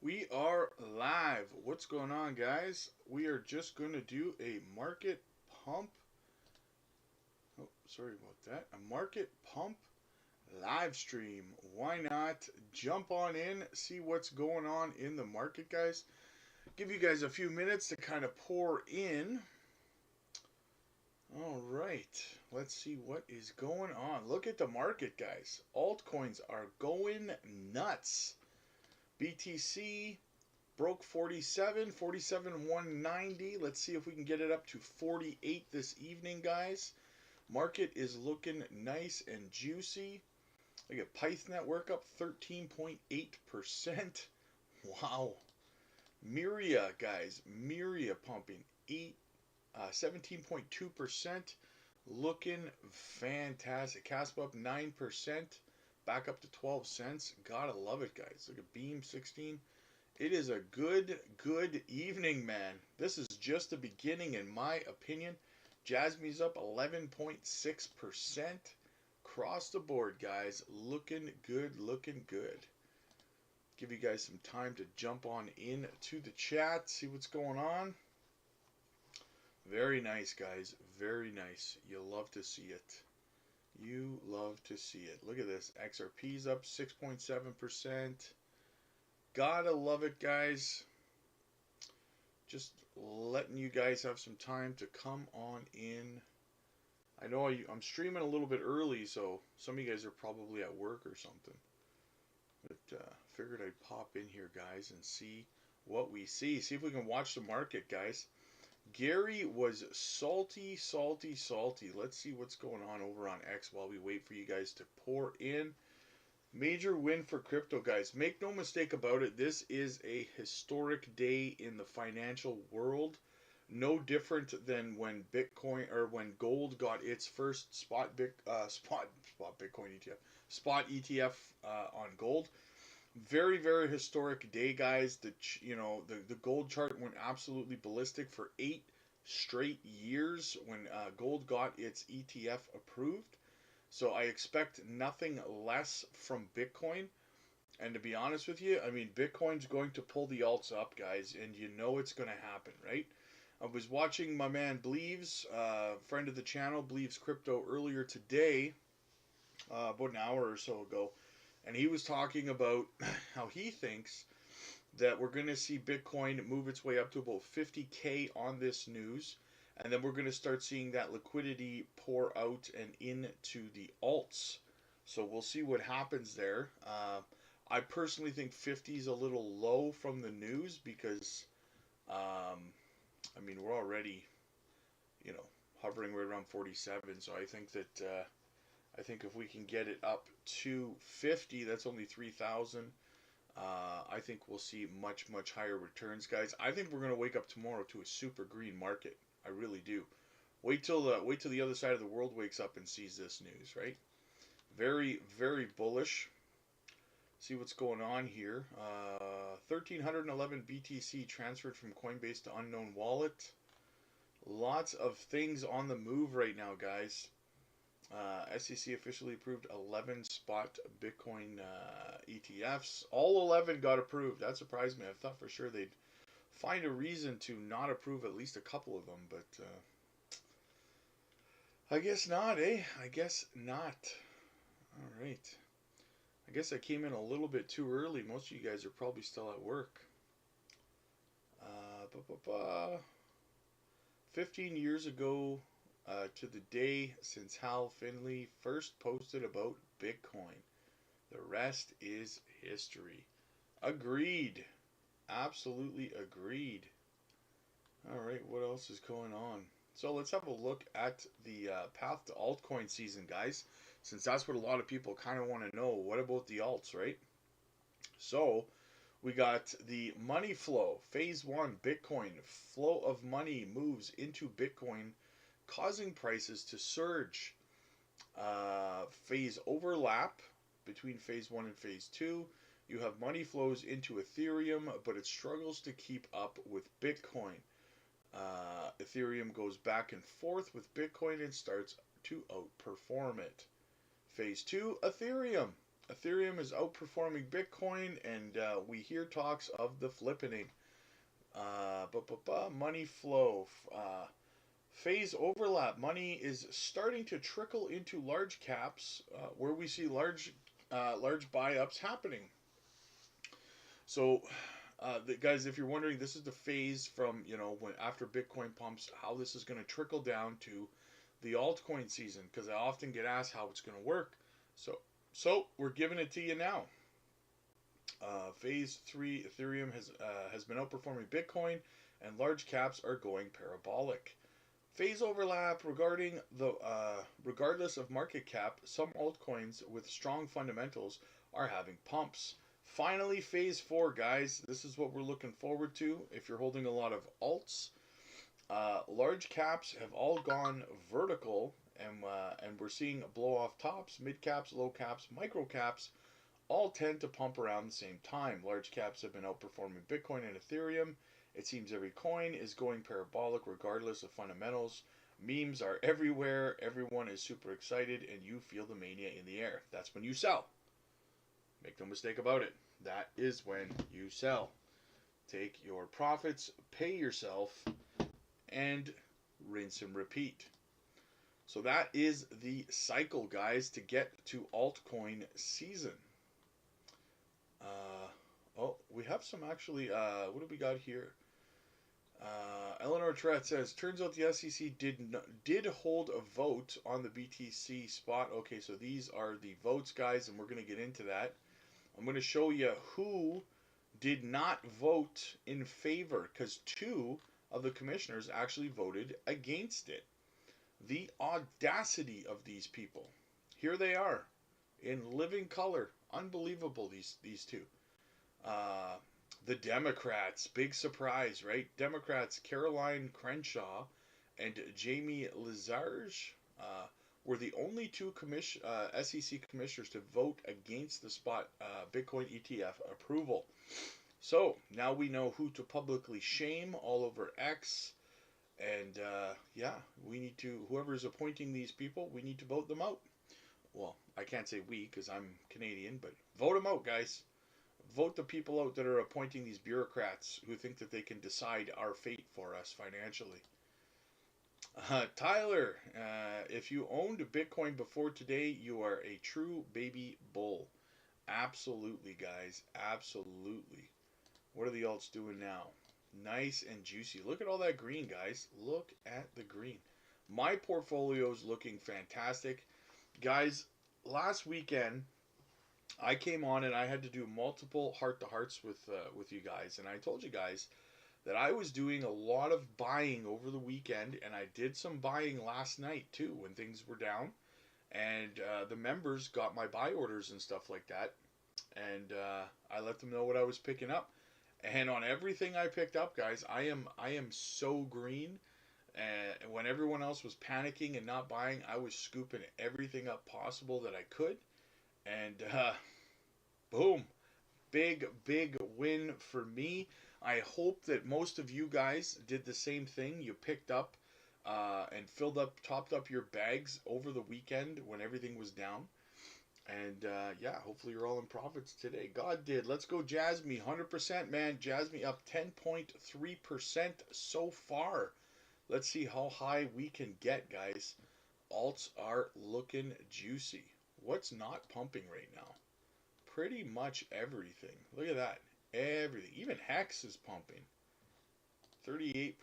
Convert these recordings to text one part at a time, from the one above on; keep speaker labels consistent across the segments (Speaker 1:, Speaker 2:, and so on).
Speaker 1: We are live. What's going on, guys? We are just going to do a market pump. Oh, sorry about that. A market pump live stream. Why not jump on in, see what's going on in the market, guys? Give you guys a few minutes to kind of pour in. All right. Let's see what is going on. Look at the market, guys. Altcoins are going nuts. BTC broke 47, 190. Let's see if we can get it up to 48 this evening, guys. Market is looking nice and juicy. Look at Python Network up 13.8%. Wow. Myria, guys. Myria pumping 17.2%. Looking fantastic. Casp up 9%. Back up to 12 cents. Gotta love it, guys. Look at Beam 16. It is a good evening, man. This is just the beginning, in my opinion. Jasmy's up 11.6%. Across the board, guys. Looking good, looking good. Give you guys some time to jump on in to the chat, see what's going on. Very nice, guys. Very nice. You'll love to see it. You love to see it. Look at this. XRP's up 6.7%. Gotta love it, guys. Just letting you guys have some time to come on in. I know I'm streaming a little bit early, so some of you guys are probably at work or something. But figured I'd pop in here, guys, and see what we see. See if we can watch the market, guys. Gary was salty. Let's see what's going on over on X while we wait for you guys to pour in. Major win for crypto, guys. Make no mistake about it. This is a historic day in the financial world. No different than when Bitcoin or when gold got its first spot Bitcoin ETF, spot ETF on gold. Very historic day, guys. The gold chart went absolutely ballistic for 8 straight years when gold got its ETF approved. So I expect nothing less from Bitcoin. And to be honest with you, I mean, Bitcoin's going to pull the alts up, guys, and you know it's going to happen, right? I was watching my man Bleaves, friend of the channel, Bleaves Crypto, earlier today, about an hour or so ago, and he was talking about how he thinks that we're going to see Bitcoin move its way up to about 50K on this news. And then we're going to start seeing that liquidity pour out and into the alts. So we'll see what happens there. I personally think 50 is a little low from the news because, I mean, we're already, hovering right around 47. So I think that, I think if we can get it up to 50, that's only 3,000. I think we'll see much higher returns, guys. I think we're going to wake up tomorrow to a super green market. I really do. Wait till the other side of the world wakes up and sees this news, right? Very bullish. See what's going on here. 1,311 BTC transferred from Coinbase to unknown wallet. Lots of things on the move right now, guys. SEC officially approved 11 spot Bitcoin ETFs. All 11 got approved. That surprised me. I thought for sure they'd find a reason to not approve at least a couple of them, but I guess not, eh? I guess not. All right. I guess I came in a little bit too early. Most of you guys are probably still at work. 15 years ago to the day since Hal Finley first posted about Bitcoin. The rest is history. Agreed. Absolutely agreed. All right, what else is going on? So let's have a look at the path to altcoin season, guys, since that's what a lot of people kind of want to know. What about the alts, right? So we got the money flow. Phase 1, Bitcoin. Flow of money moves into Bitcoin, causing prices to surge. Phase overlap between phase 1 and phase 2. You have money flows into Ethereum, but it struggles to keep up with Bitcoin. Ethereum goes back and forth with Bitcoin and starts to outperform it. Phase 2, Ethereum. Ethereum is outperforming Bitcoin, and we hear talks of the flippening. Money flow. Phase overlap. Money is starting to trickle into large caps, where we see large buy ups happening. So, guys, if you're wondering, this is the phase from when after Bitcoin pumps, how this is going to trickle down to the altcoin season. Because I often get asked how it's going to work. So we're giving it to you now. Phase 3 Ethereum has been outperforming Bitcoin, and large caps are going parabolic. Phase overlap regarding the regardless of market cap, some altcoins with strong fundamentals are having pumps. Finally, phase 4, guys. This is what we're looking forward to. If you're holding a lot of alts, large caps have all gone vertical, and we're seeing blow off tops. Mid caps, low caps, micro caps all tend to pump around the same time. Large caps have been outperforming Bitcoin and Ethereum. It seems every coin is going parabolic regardless of fundamentals. Memes are everywhere. Everyone is super excited, and you feel the mania in the air. That's when you sell. Make no mistake about it. That is when you sell. Take your profits, pay yourself, and rinse and repeat. So that is the cycle, guys, to get to altcoin season. We have some actually. What do we got here? Eleanor Tret says, turns out the SEC did hold a vote on the BTC spot. Okay, so these are the votes, guys, and we're going to get into that. I'm going to show you who did not vote in favor, because 2 of the commissioners actually voted against it. The audacity of these people. Here they are in living color. Unbelievable, these 2. The Democrats, big surprise, right? Democrats Caroline Crenshaw and Jamie Lizarge were the only 2 SEC commissioners to vote against the spot Bitcoin ETF approval. So now we know who to publicly shame all over X. And we need to, whoever's appointing these people, we need to vote them out. Well, I can't say we because I'm Canadian, but vote them out, guys. Vote the people out that are appointing these bureaucrats who think that they can decide our fate for us financially. Tyler, if you owned Bitcoin before today, you are a true baby bull. Absolutely, guys. Absolutely. What are the alts doing now? Nice and juicy. Look at all that green, guys. Look at the green. My portfolio is looking fantastic. Guys, last weekend, I came on and I had to do multiple heart-to-hearts with you guys. And I told you guys that I was doing a lot of buying over the weekend. And I did some buying last night, too, when things were down. And the members got my buy orders and stuff like that. And I let them know what I was picking up. And on everything I picked up, guys, I am so green. And when everyone else was panicking and not buying, I was scooping everything up possible that I could. And boom, big win for me. I hope that most of you guys did the same thing. You picked up and topped up your bags over the weekend when everything was down. And hopefully you're all in profits today. God did. Let's go Jasmine. 100%, man. Jasmine up 10.3% so far. Let's see how high we can get, guys. Alts are looking juicy. What's not pumping right now? Pretty much everything. Look at that. Everything. Even Hex is pumping. 38%.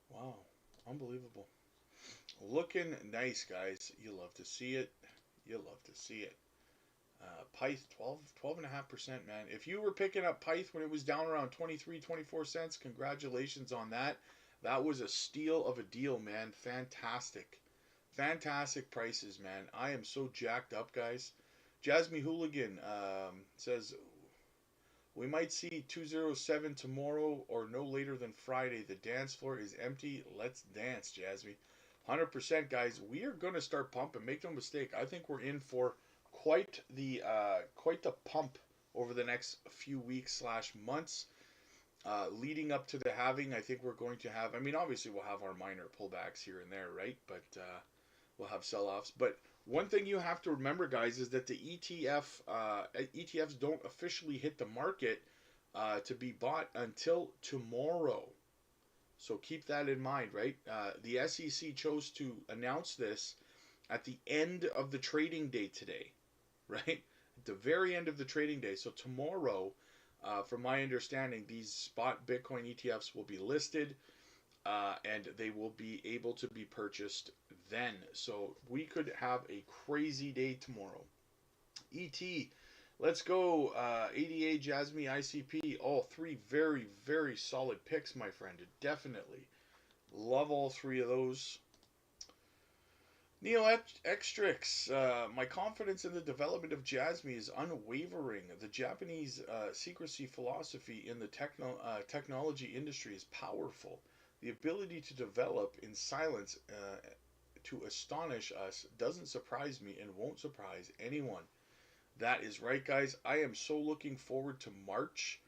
Speaker 1: Wow. Unbelievable. Looking nice, guys. You love to see it. You love to see it. Pyth, 12.5%, man. If you were picking up Pyth when it was down around 23, 24 cents, congratulations on that. That was a steal of a deal, man. Fantastic. Fantastic prices, man. I am so jacked up, guys. Jasmine Hooligan says, we might see 207 tomorrow or no later than Friday. The dance floor is empty. Let's dance, Jasmine. 100%, guys. We are going to start pumping. Make no mistake. I think we're in for quite the pump over the next few weeks / months. Leading up to the halving, I think we're going to have, I mean, obviously we'll have our minor pullbacks here and there, right? But we'll have sell-offs. But One thing you have to remember, guys, is that the ETFs don't officially hit the market to be bought until tomorrow. So keep that in mind, right? The SEC chose to announce this at the end of the trading day today, right? At the very end of the trading day. So tomorrow, from my understanding, these spot Bitcoin ETFs will be listed and they will be able to be purchased then. So we could have a crazy day tomorrow. ET, let's go. ADA, Jasmine, ICP, all three very, very solid picks, my friend. Definitely. Love all three of those. Neo Extrix, my confidence in the development of Jasmine is unwavering. The Japanese secrecy philosophy in the technology industry is powerful. The ability to develop in silence to astonish us doesn't surprise me and won't surprise anyone. That is right, guys. I am so looking forward to March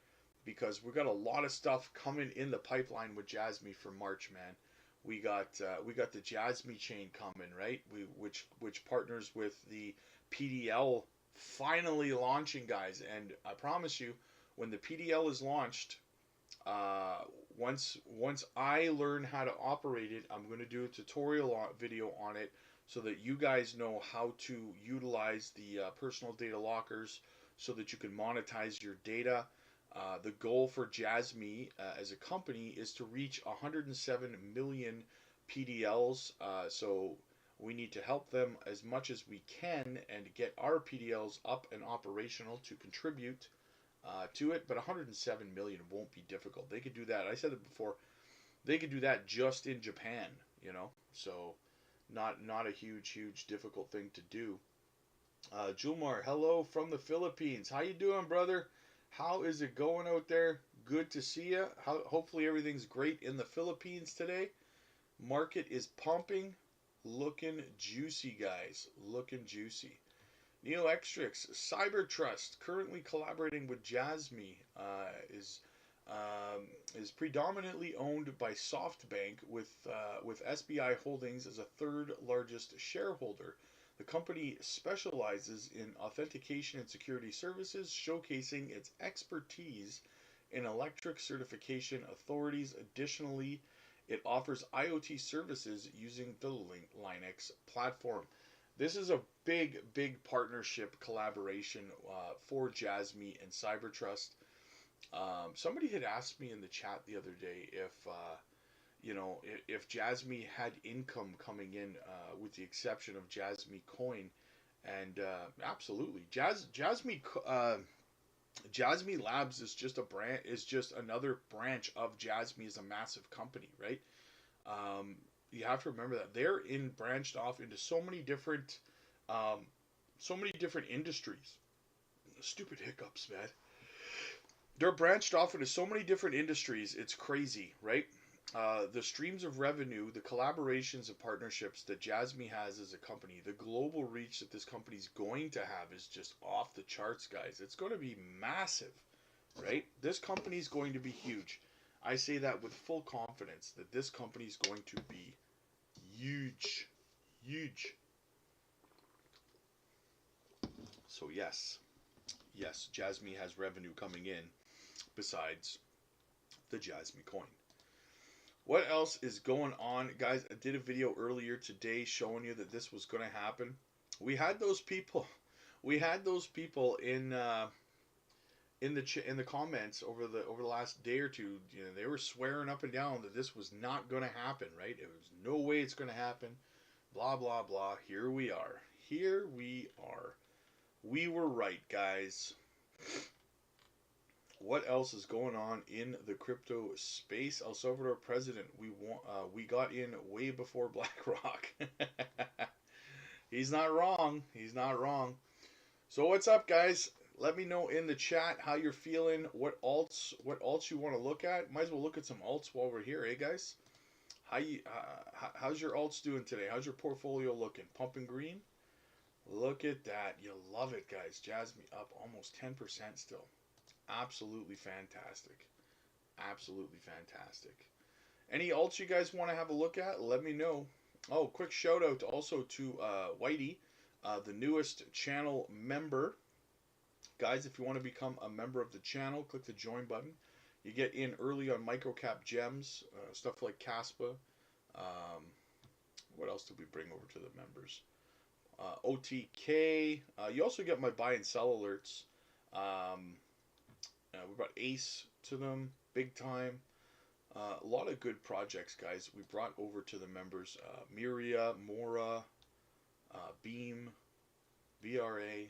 Speaker 1: because we got a lot of stuff coming in the pipeline with Jasmine for March, man. We got the Jasmine chain coming, right? Which partners with the PDL finally launching, guys. And I promise you, when the PDL is launched, uh, once I learn how to operate it, I'm going to do a tutorial video on it so that you guys know how to utilize the personal data lockers so that you can monetize your data. The goal for Jasmine as a company is to reach 107 million PDLs. So we need to help them as much as we can and get our PDLs up and operational to contribute to it. But 107 million won't be difficult. They could do that. I said it before. They could do that just in Japan. So not a huge difficult thing to do. Julmar, hello from the Philippines. How you doing, brother? How is it going out there? Good to see you. Hopefully everything's great in the Philippines today. Market is pumping, looking juicy, guys. Looking juicy. Neo Extrix, Cyber Trust, currently collaborating with Jasmine, is predominantly owned by SoftBank with SBI Holdings as a third largest shareholder. The company specializes in authentication and security services, showcasing its expertise in electric certification authorities. Additionally, it offers IoT services using the Linux platform. This is a big partnership collaboration for Jasmine and Cybertrust. Somebody had asked me in the chat the other day if Jasmine had income coming in, with the exception of Jasmine Coin, and absolutely, Jasmine Labs is just another branch of Jasmine is a massive company, right? You have to remember that they're branched off into um, so many different industries. Stupid hiccups, man. They're branched off into so many different industries. It's crazy, right? The streams of revenue, the collaborations and partnerships that Jasmine has as a company, the global reach that this company is going to have is just off the charts, guys. It's going to be massive, right? This company is going to be huge. I say that with full confidence that this company is going to be huge, huge. So yes, Jasmine has revenue coming in besides the Jasmine coin. What else is going on, guys? I did a video earlier today showing you that this was going to happen. We had those people. We had those people in the comments over the last day or two. They were swearing up and down that this was not going to happen. Right? It was no way it's going to happen. Blah blah blah. Here we are. Here we are. We were right, guys. What else is going on in the crypto space? El Salvador president, we got in way before BlackRock. He's not wrong. He's not wrong. So what's up, guys? Let me know in the chat how you're feeling. What alts you want to look at? Might as well look at some alts while we're here, guys? How's your alts doing today? How's your portfolio looking? Pumping green? Look at that. You love it, guys. Jasmine up almost 10% still. Absolutely fantastic. Absolutely fantastic. Any alts you guys want to have a look at? Let me know. Oh, quick shout out also to Whitey. the newest channel member. Guys, if you want to become a member of the channel, click the join button. You get in early on microcap gems, stuff like Caspa. Um, what else did we bring over to the members? OTK. You also get my buy and sell alerts. We brought Ace to them, big time. A lot of good projects, guys. We brought over to the members Miria, Mora, Beam, VRA,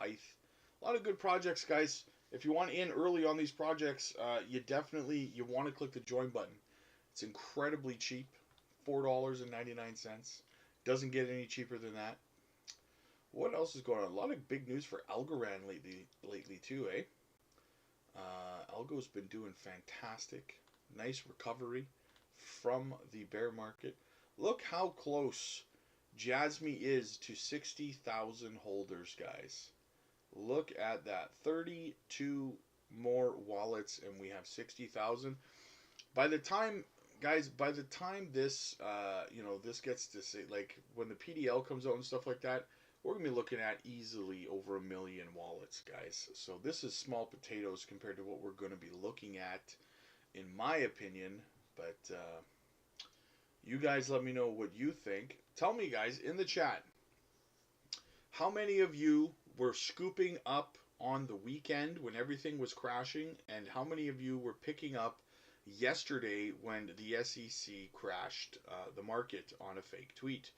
Speaker 1: Pyth. A lot of good projects, guys. If you want in early on these projects, you want to click the join button. It's incredibly cheap, $4.99. Doesn't get any cheaper than that. What else is going on? A lot of big news for Algorand lately too, eh? Algo's been doing fantastic. Nice recovery from the bear market. Look how close Jasmy is to 60,000 holders, guys. Look at that. 32 more wallets and we have 60,000. By the time, guys, this, this gets to say, like, when the PDL comes out and stuff like that, we're going to be looking at easily over 1 million wallets, guys. So this is small potatoes compared to what we're going to be looking at, in my opinion. But you guys let me know what you think. Tell me, guys, in the chat, how many of you were scooping up on the weekend when everything was crashing, and how many of you were picking up yesterday when the SEC crashed the market on a fake tweet?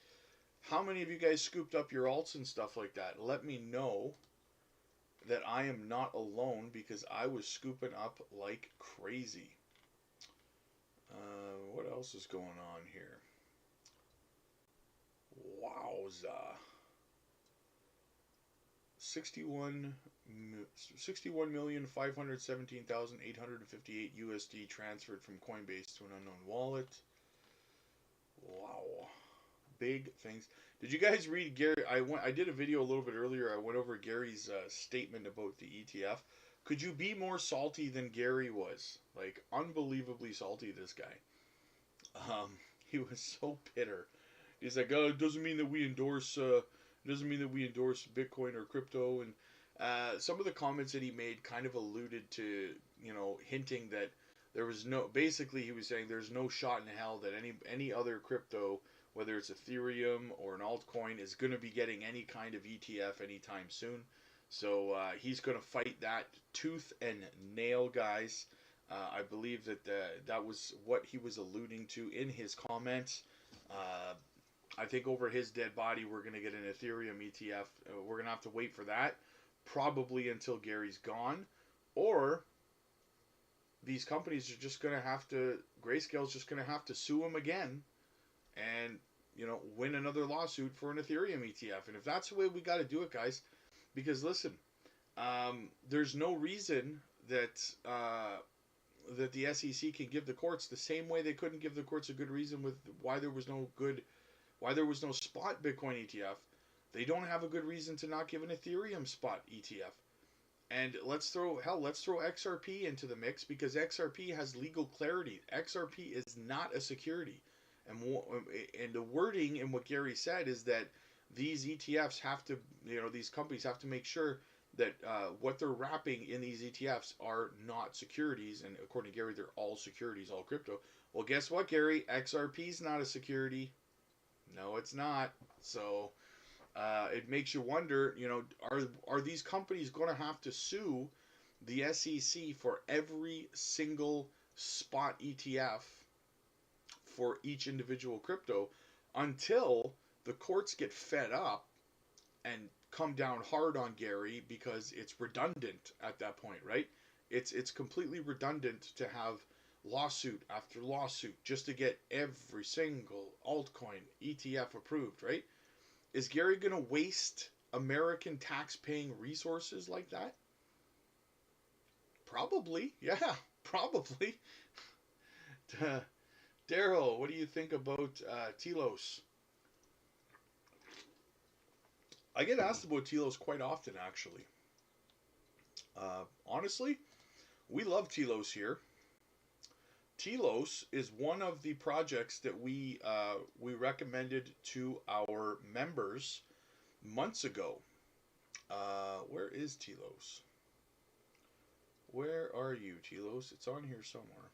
Speaker 1: How many of you guys scooped up your alts and stuff like that? Let me know that I am not alone, because I was scooping up like crazy. What else is going on here? Wowza. 61,517,858 USD transferred from Coinbase to an unknown wallet. Wow. Big things. Did you guys read Gary? I did a video a little bit earlier. I went over Gary's statement about the ETF. Could you be more salty than Gary was? Like, unbelievably salty, this guy. He was so bitter. He's like, oh, it doesn't mean that we endorse Bitcoin or crypto. And some of the comments that he made kind of alluded to, hinting that there was basically he was saying there's no shot in hell that any other crypto, whether it's Ethereum or an altcoin, is going to be getting any kind of ETF anytime soon. So he's going to fight that tooth and nail, guys. I believe that was what he was alluding to in his comments. I think over his dead body, we're going to get an Ethereum ETF. We're going to have to wait for that, probably until Gary's gone. Or these companies are just going to have to, Grayscale's just going to have to sue him again and, win another lawsuit for an Ethereum ETF. And if that's the way we got to do it, guys, because listen, there's no reason that that the SEC can give the courts the same way they couldn't give the courts a good reason with why there was no spot Bitcoin ETF. They don't have a good reason to not give an Ethereum spot ETF. And let's throw XRP into the mix, because XRP has legal clarity. XRP is not a security. And the wording in what Gary said is that these ETFs have to, these companies have to make sure that what they're wrapping in these ETFs are not securities. And according to Gary, they're all securities, all crypto. Well, guess what, Gary? XRP is not a security. No, it's not. So it makes you wonder, are these companies going to have to sue the SEC for every single spot ETF for each individual crypto until the courts get fed up and come down hard on Gary, because it's redundant at that point, right? It's completely redundant to have lawsuit after lawsuit just to get every single altcoin ETF approved, right? Is Gary going to waste American tax-paying resources like that? Probably. Yeah, probably. Daryl, what do you think about Telos? I get asked about Telos quite often, actually. Honestly, we love Telos here. Telos is one of the projects that we recommended to our members months ago. Where is Telos? Where are you, Telos? It's on here somewhere.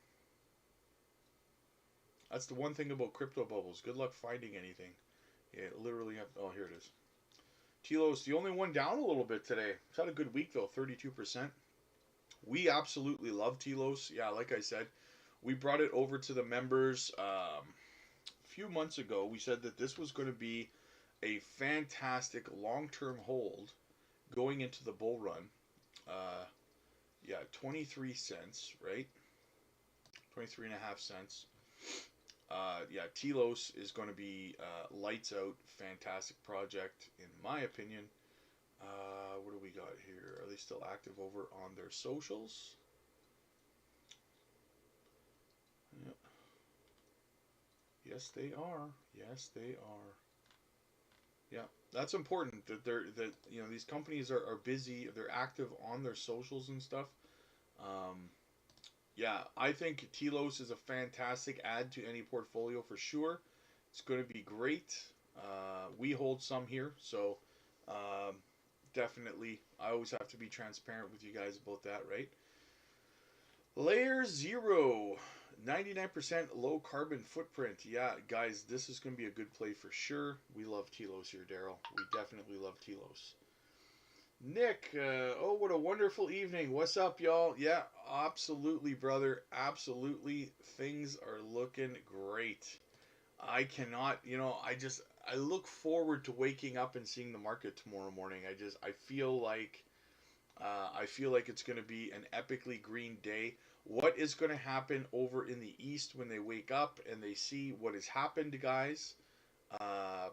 Speaker 1: That's the one thing about crypto bubbles. Good luck finding anything. Yeah, literally have. Oh, here it is. Telos, the only one down a little bit today. It's had a good week though, 32%. We absolutely love Telos. Yeah, like I said, we brought it over to the members a few months ago. We said that this was going to be a fantastic long-term hold going into the bull run. Uh, yeah, 23 cents, right? 23 and a half cents. Yeah, Telos is going to be lights out, fantastic project in my opinion. What do we got here? Are they still active over on their socials? Yep. Yes, they are. Yes, they are. Yeah, that's important that these companies are busy. They're active on their socials and stuff. Um, yeah, I think Telos is a fantastic add to any portfolio for sure. It's going to be great. We hold some here, so um, definitely. I always have to be transparent with you guys about that, right? Layer Zero, 99% low carbon footprint. Yeah, guys, this is going to be a good play for sure. We love Telos here, Daryl. We definitely love Telos. Nick, oh, what a wonderful evening. What's up, y'all? Yeah, absolutely, brother. Absolutely. Things are looking great. I cannot, I look forward to waking up and seeing the market tomorrow morning. I feel like it's going to be an epically green day. What is going to happen over in the east when they wake up and they see what has happened, guys? Uh,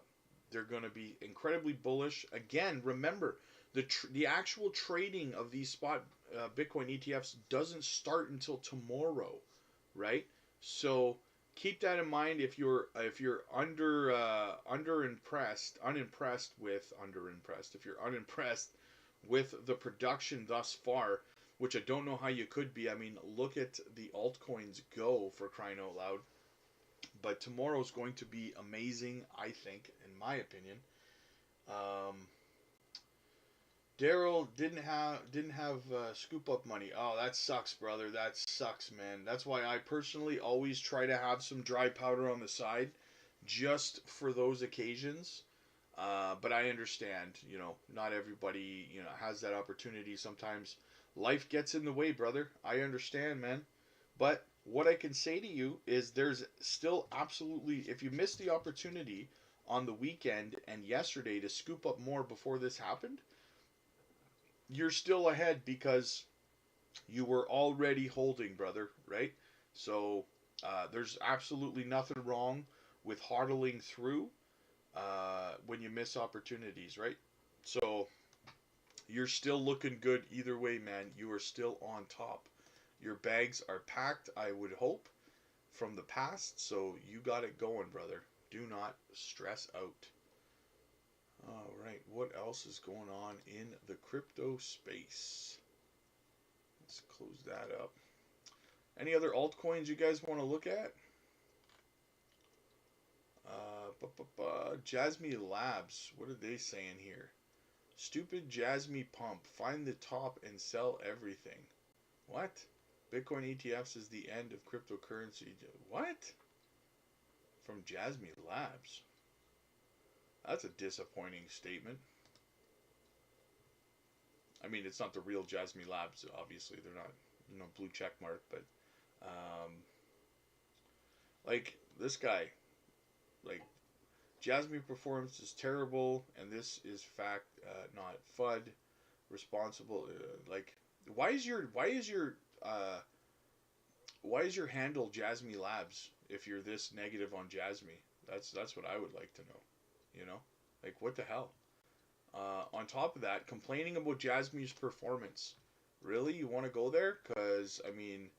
Speaker 1: they're going to be incredibly bullish. Again, remember the actual trading of these spot Bitcoin ETFs doesn't start until tomorrow, right? So keep that in mind if you're if you're unimpressed with the production thus far, which I don't know how you could be. I mean, look at the altcoins go, for crying out loud. But tomorrow's going to be amazing, I think, in my opinion. Um, Daryl didn't have scoop up money. Oh, that sucks, brother. That sucks, man. That's why I personally always try to have some dry powder on the side, just for those occasions. But I understand, not everybody, has that opportunity. Sometimes life gets in the way, brother. I understand, man. But what I can say to you is there's still absolutely, if you missed the opportunity on the weekend and yesterday to scoop up more before this happened, you're still ahead because you were already holding, brother, right? So there's absolutely nothing wrong with hodling through when you miss opportunities, right? So you're still looking good either way, man. You are still on top. Your bags are packed, I would hope, from the past. So you got it going, brother. Do not stress out. All right, what else is going on in the crypto space? Let's close that up. Any other altcoins you guys want to look at? Jasmy Labs. What are they saying here? Stupid Jasmy pump. Find the top and sell everything. What? Bitcoin ETFs is the end of cryptocurrency. What? From Jasmy Labs. That's a disappointing statement. I mean, it's not the real Jasmy Labs, obviously. They're not, blue check mark, but, like, this guy, like, Jasmy performance is terrible, and this is fact, not FUD. Responsible, like, why is uh, your handle Jasmy Labs if you're this negative on Jasmy? That's what I would like to know. Like, what the hell? On top of that, complaining about Jasmy's performance. Really, you want to go there? Because I mean,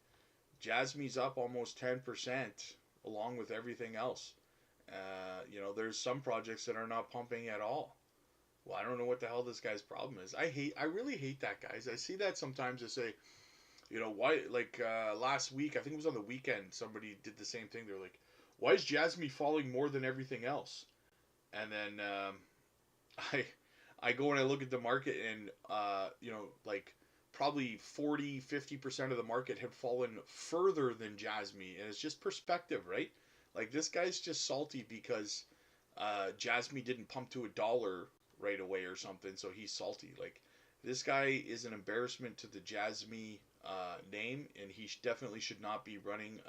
Speaker 1: Jasmy's up almost 10% along with everything else. There's some projects that are not pumping at all. Well, I don't know what the hell this guy's problem is. I really hate that, guys. I see that sometimes. I say, why? Like last week, I think it was on the weekend. Somebody did the same thing. They're like, why is Jasmy falling more than everything else? And then I I go and I look at the market, and you know, like probably 40-50% of the market had fallen further than Jasmy, and it's just perspective, right? Like this guy's just salty because Jasmy didn't pump to $1 right away or something, so he's salty. Like this guy is an embarrassment to the Jasmy name, and he definitely should not be running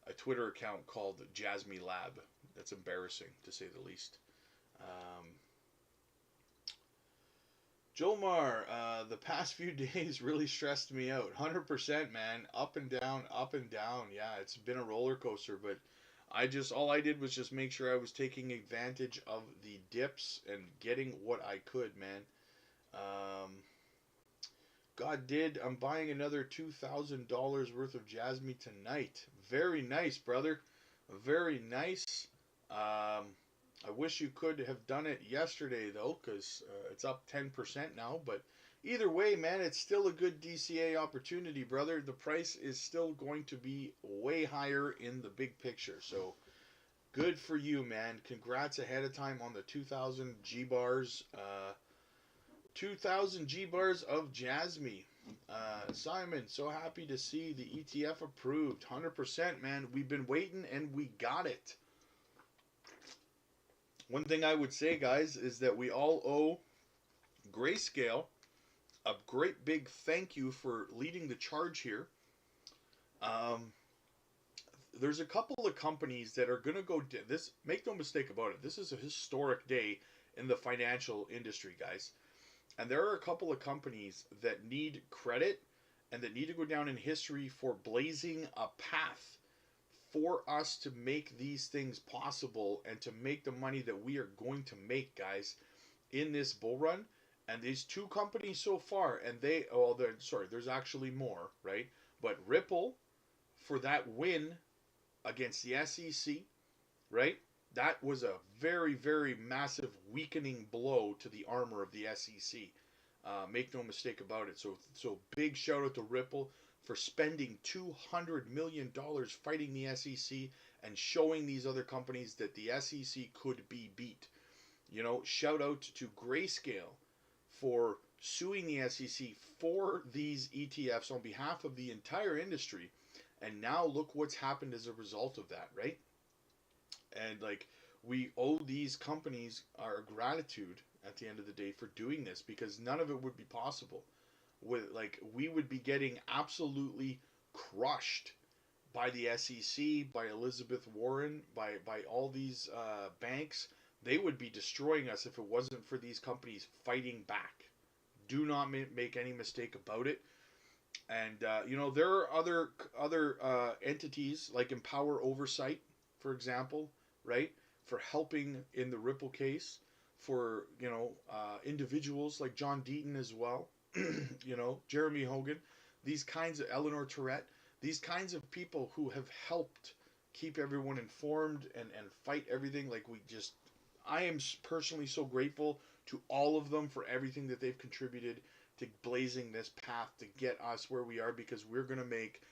Speaker 1: a Twitter account called Jasmy Lab. That's embarrassing, to say the least. Um, Jolmar, the past few days really stressed me out. 100%, man. Up and down, up and down. Yeah, it's been a roller coaster, but all I did was just make sure I was taking advantage of the dips and getting what I could, man. Um, God did. I'm buying another $2,000 worth of Jasmine tonight. Very nice, brother. Very nice. I wish you could have done it yesterday, though, because it's up 10% now. But either way, man, it's still a good DCA opportunity, brother. The price is still going to be way higher in the big picture. So good for you, man. Congrats ahead of time on the 2,000 G bars. 2,000 G bars of Jasmy. Simon, so happy to see the ETF approved. 100%, man. We've been waiting and we got it. One thing I would say, guys, is that we all owe Grayscale a great big thank you for leading the charge here. There's a couple of companies that are going to go... This, make no mistake about it. This is a historic day in the financial industry, guys. And there are a couple of companies that need credit and that need to go down in history for blazing a path for us to make these things possible and to make the money that we are going to make, guys, in this bull run. And these two companies so far, and there's actually more, right? But Ripple, for that win against the SEC, right? That was a very, very massive weakening blow to the armor of the SEC. Make no mistake about it. So big shout out to Ripple for spending $200 million fighting the SEC and showing these other companies that the SEC could be beat. You know, shout out to Grayscale for suing the SEC for these ETFs on behalf of the entire industry. And now look what's happened as a result of that, right? And like, we owe these companies our gratitude at the end of the day for doing this, because none of it would be possible. We would be getting absolutely crushed by the SEC, by Elizabeth Warren, by all these banks. They would be destroying us if it wasn't for these companies fighting back. Do not make any mistake about it. And you know, there are other entities like Empower Oversight, for example, right, for helping in the Ripple case, for, you know, individuals like John Deaton as well, you know, Jeremy Hogan, these kinds of Eleanor Tourette, these kinds of people who have helped keep everyone informed and fight everything. Like, I am personally so grateful to all of them for everything that they've contributed to blazing this path to get us where we are, because we're going to make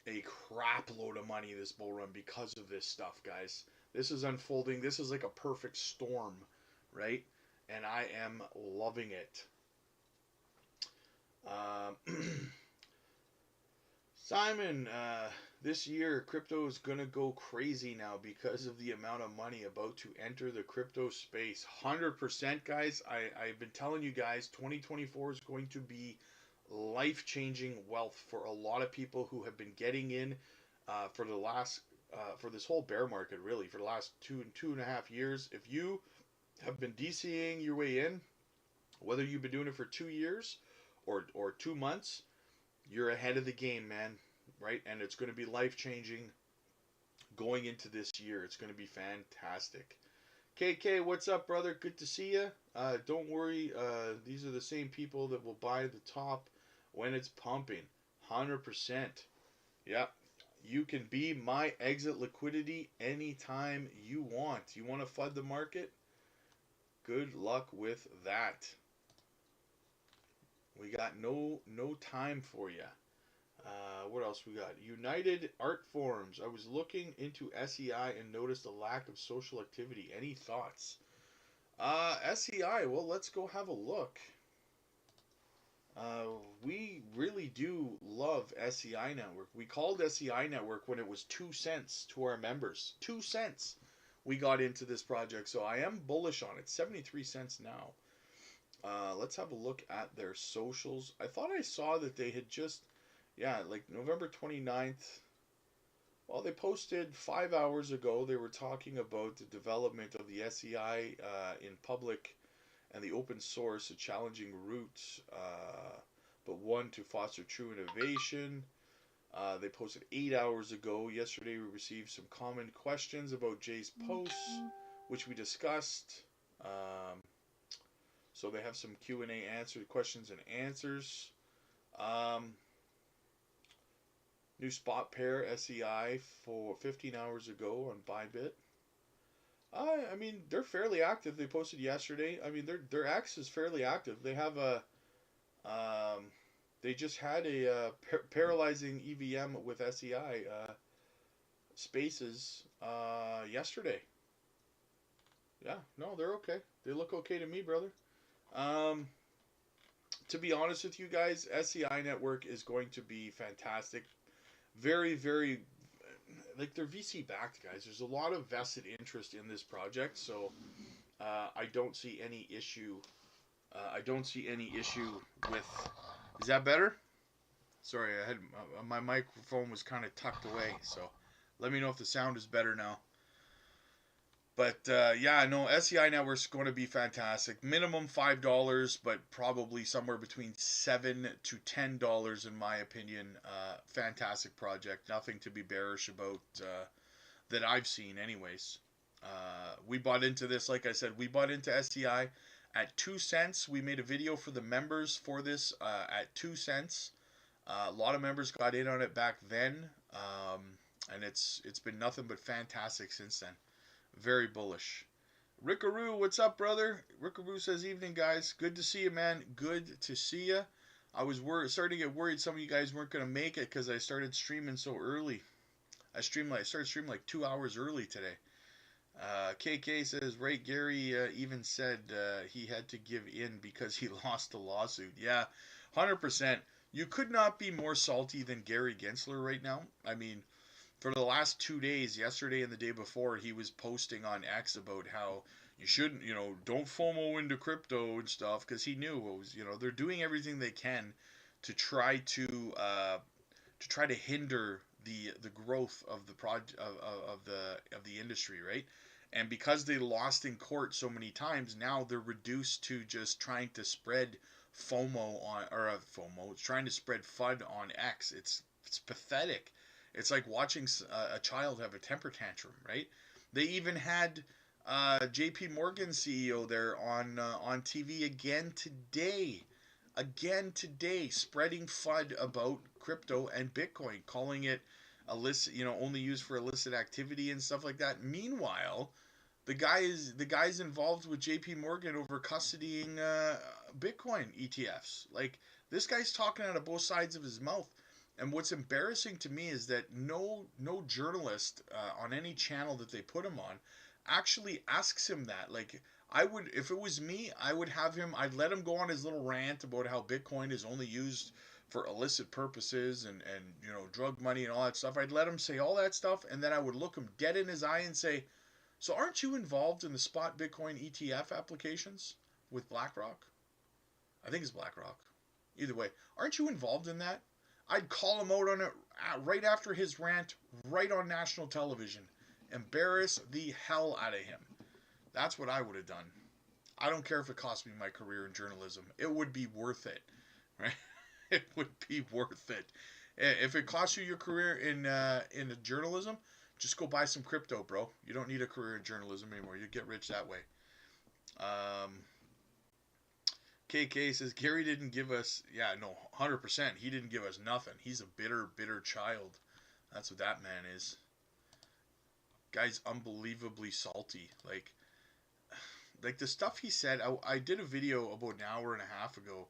Speaker 1: a crap load of money this bull run because of this stuff, guys. This is unfolding. This is like a perfect storm, right? And I am loving it. Simon, this year crypto is going to go crazy now because of the amount of money about to enter the crypto space. 100%, guys. I've been telling you guys, 2024 is going to be life-changing wealth for a lot of people who have been getting in for this whole bear market, really, for the last two and a half years. If you have been DCing your way in, whether you've been doing it for 2 years or 2 months, you're ahead of the game, man, right? And it's going to be life-changing going into this year. It's going to be fantastic. KK, what's up, brother? Good to see you. Don't worry. These are the same people that will buy the top when it's pumping. 100%. Yep. You can be my exit liquidity anytime you want. You want to flood the market? Good luck with that. We got no time for you. What else we got? United Art Forms. I was looking into SEI and noticed a lack of social activity. Any thoughts? SEI. Well, let's go have a look. Uh, we really do love SEI Network. We called SEI Network when it was 2 cents to our members. 2 cents. We got into this project, so I am bullish on it. 73 cents now. Let's have a look at their socials. I thought I saw that they had just, yeah, like November 29th. Well, they posted 5 hours ago. They were talking about the development of the SEI in public and the open source, a challenging route, but one to foster true innovation. They posted 8 hours ago. Yesterday, we received some common questions about Jay's posts, which we discussed. Um, so they have some Q&A answered questions and answers. Um, New spot pair SEI for 15 hours ago on Bybit. I mean, they're fairly active. They posted yesterday. I mean, their X is fairly active. They have a they just had a paralyzing EVM with SEI spaces yesterday. Yeah, no, they're okay. They look okay to me, brother. Um, to be honest with you guys, SEI Network is going to be fantastic. Very, very, like they're VC backed, guys. There's a lot of vested interest in this project, so I don't see any issue. I don't see any issue with. Is that better? Sorry, I had my microphone was kind of tucked away, so let me know if the sound is better now. But yeah, no, SEI Network's going to be fantastic. Minimum $5, but probably somewhere between $7 to $10 in my opinion. Fantastic project. Nothing to be bearish about that I've seen, anyways. We bought into this, like I said, we bought into SEI at 2 cents. We made a video for the members for this at 2 cents. A lot of members got in on it back then, and it's been nothing but fantastic since then. Very bullish. Rickaroo, what's up, brother? Rickaroo says, evening, guys. Good to see you, man. Good to see you. I was starting to get worried some of you guys weren't going to make it because I started streaming so early. I started streaming like 2 hours early today. KK says, right, Gary even said he had to give in because he lost the lawsuit. Yeah, 100%. You could not be more salty than Gary Gensler right now. I mean, for the last 2 days, yesterday and the day before, he was posting on X about how you shouldn't, don't FOMO into crypto and stuff, because he knew it was, they're doing everything they can to try to hinder the growth of the of the industry, right? And because they lost in court so many times, now they're reduced to just trying to spread FOMO on or FOMO. It's trying to spread FUD on X. It's pathetic. It's like watching a child have a temper tantrum, right? They even had J.P. Morgan CEO there on TV again today, spreading FUD about crypto and Bitcoin, calling it illicit, only used for illicit activity and stuff like that. Meanwhile, the guy's involved with J.P. Morgan over custodying Bitcoin ETFs. Like, this guy's talking out of both sides of his mouth. And what's embarrassing to me is that no journalist on any channel that they put him on actually asks him that. Like, I would, if it was me, I'd let him go on his little rant about how Bitcoin is only used for illicit purposes and drug money and all that stuff. I'd let him say all that stuff, and then I would look him dead in his eye and say, so aren't you involved in the spot Bitcoin ETF applications with BlackRock? I think it's BlackRock. Either way, aren't you involved in that? I'd call him out on it right after his rant, right on national television. Embarrass the hell out of him. That's what I would have done. I don't care if it cost me my career in journalism. It would be worth it, right? It would be worth it. If it costs you your career in journalism, just go buy some crypto, bro. You don't need a career in journalism anymore. You get rich that way. KK says, Gary didn't give us, yeah, no, 100%. He didn't give us nothing. He's a bitter, bitter child. That's what that man is. Guy's unbelievably salty. Like the stuff he said, I did a video about an hour and a half ago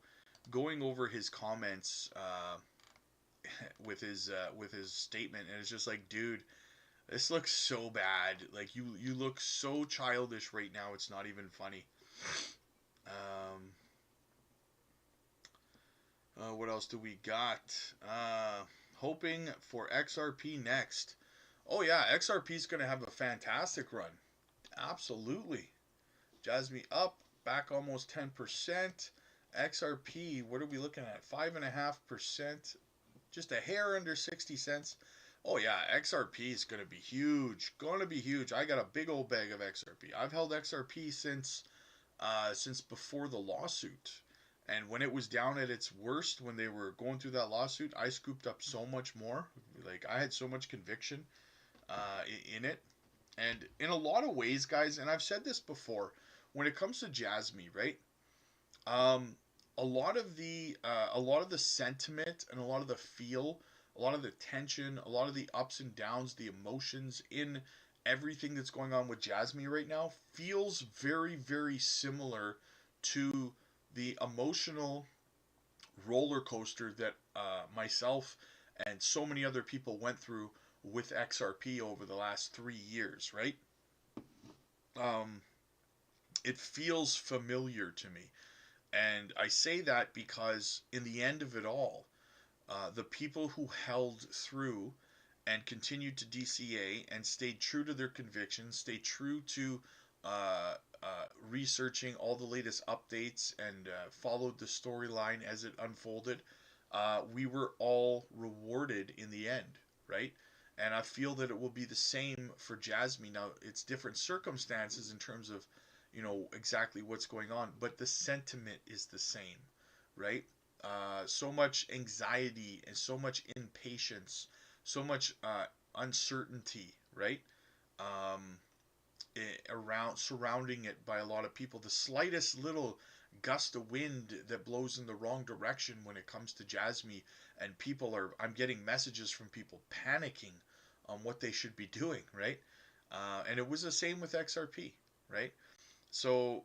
Speaker 1: going over his comments with his statement, and it's just like, dude, this looks so bad. Like, you look so childish right now, it's not even funny. Um, what else do we got? Hoping for XRP next. Oh yeah, XRP is going to have a fantastic run. Absolutely. Jasmine up, back almost 10%. XRP, what are we looking at? 5.5%. Just a hair under 60 cents. Oh yeah, XRP is going to be huge. Going to be huge. I got a big old bag of XRP. I've held XRP since before the lawsuit. And when it was down at its worst, when they were going through that lawsuit, I scooped up so much more. Like I had so much conviction in it. And in a lot of ways, guys, and I've said this before, when it comes to Jasmine, right? Um, a lot of the sentiment and a lot of the feel, a lot of the tension, a lot of the ups and downs, the emotions in everything that's going on with Jasmine right now feels very, very similar to the emotional roller coaster that myself and so many other people went through with XRP over the last 3 years, right? Um, it feels familiar to me. And I say that because, in the end of it all, the people who held through and continued to DCA and stayed true to their convictions, stayed true to researching all the latest updates and followed the storyline as it unfolded, we were all rewarded in the end, right? And I feel that it will be the same for Jasmine. Now, it's different circumstances in terms of, exactly what's going on, but the sentiment is the same, right? So much anxiety and so much impatience, so much uncertainty, right? Um, around surrounding it by a lot of people. The slightest little gust of wind that blows in the wrong direction when it comes to Jasmine, and I'm getting messages from people panicking on what they should be doing, right? And it was the same with XRP, right? So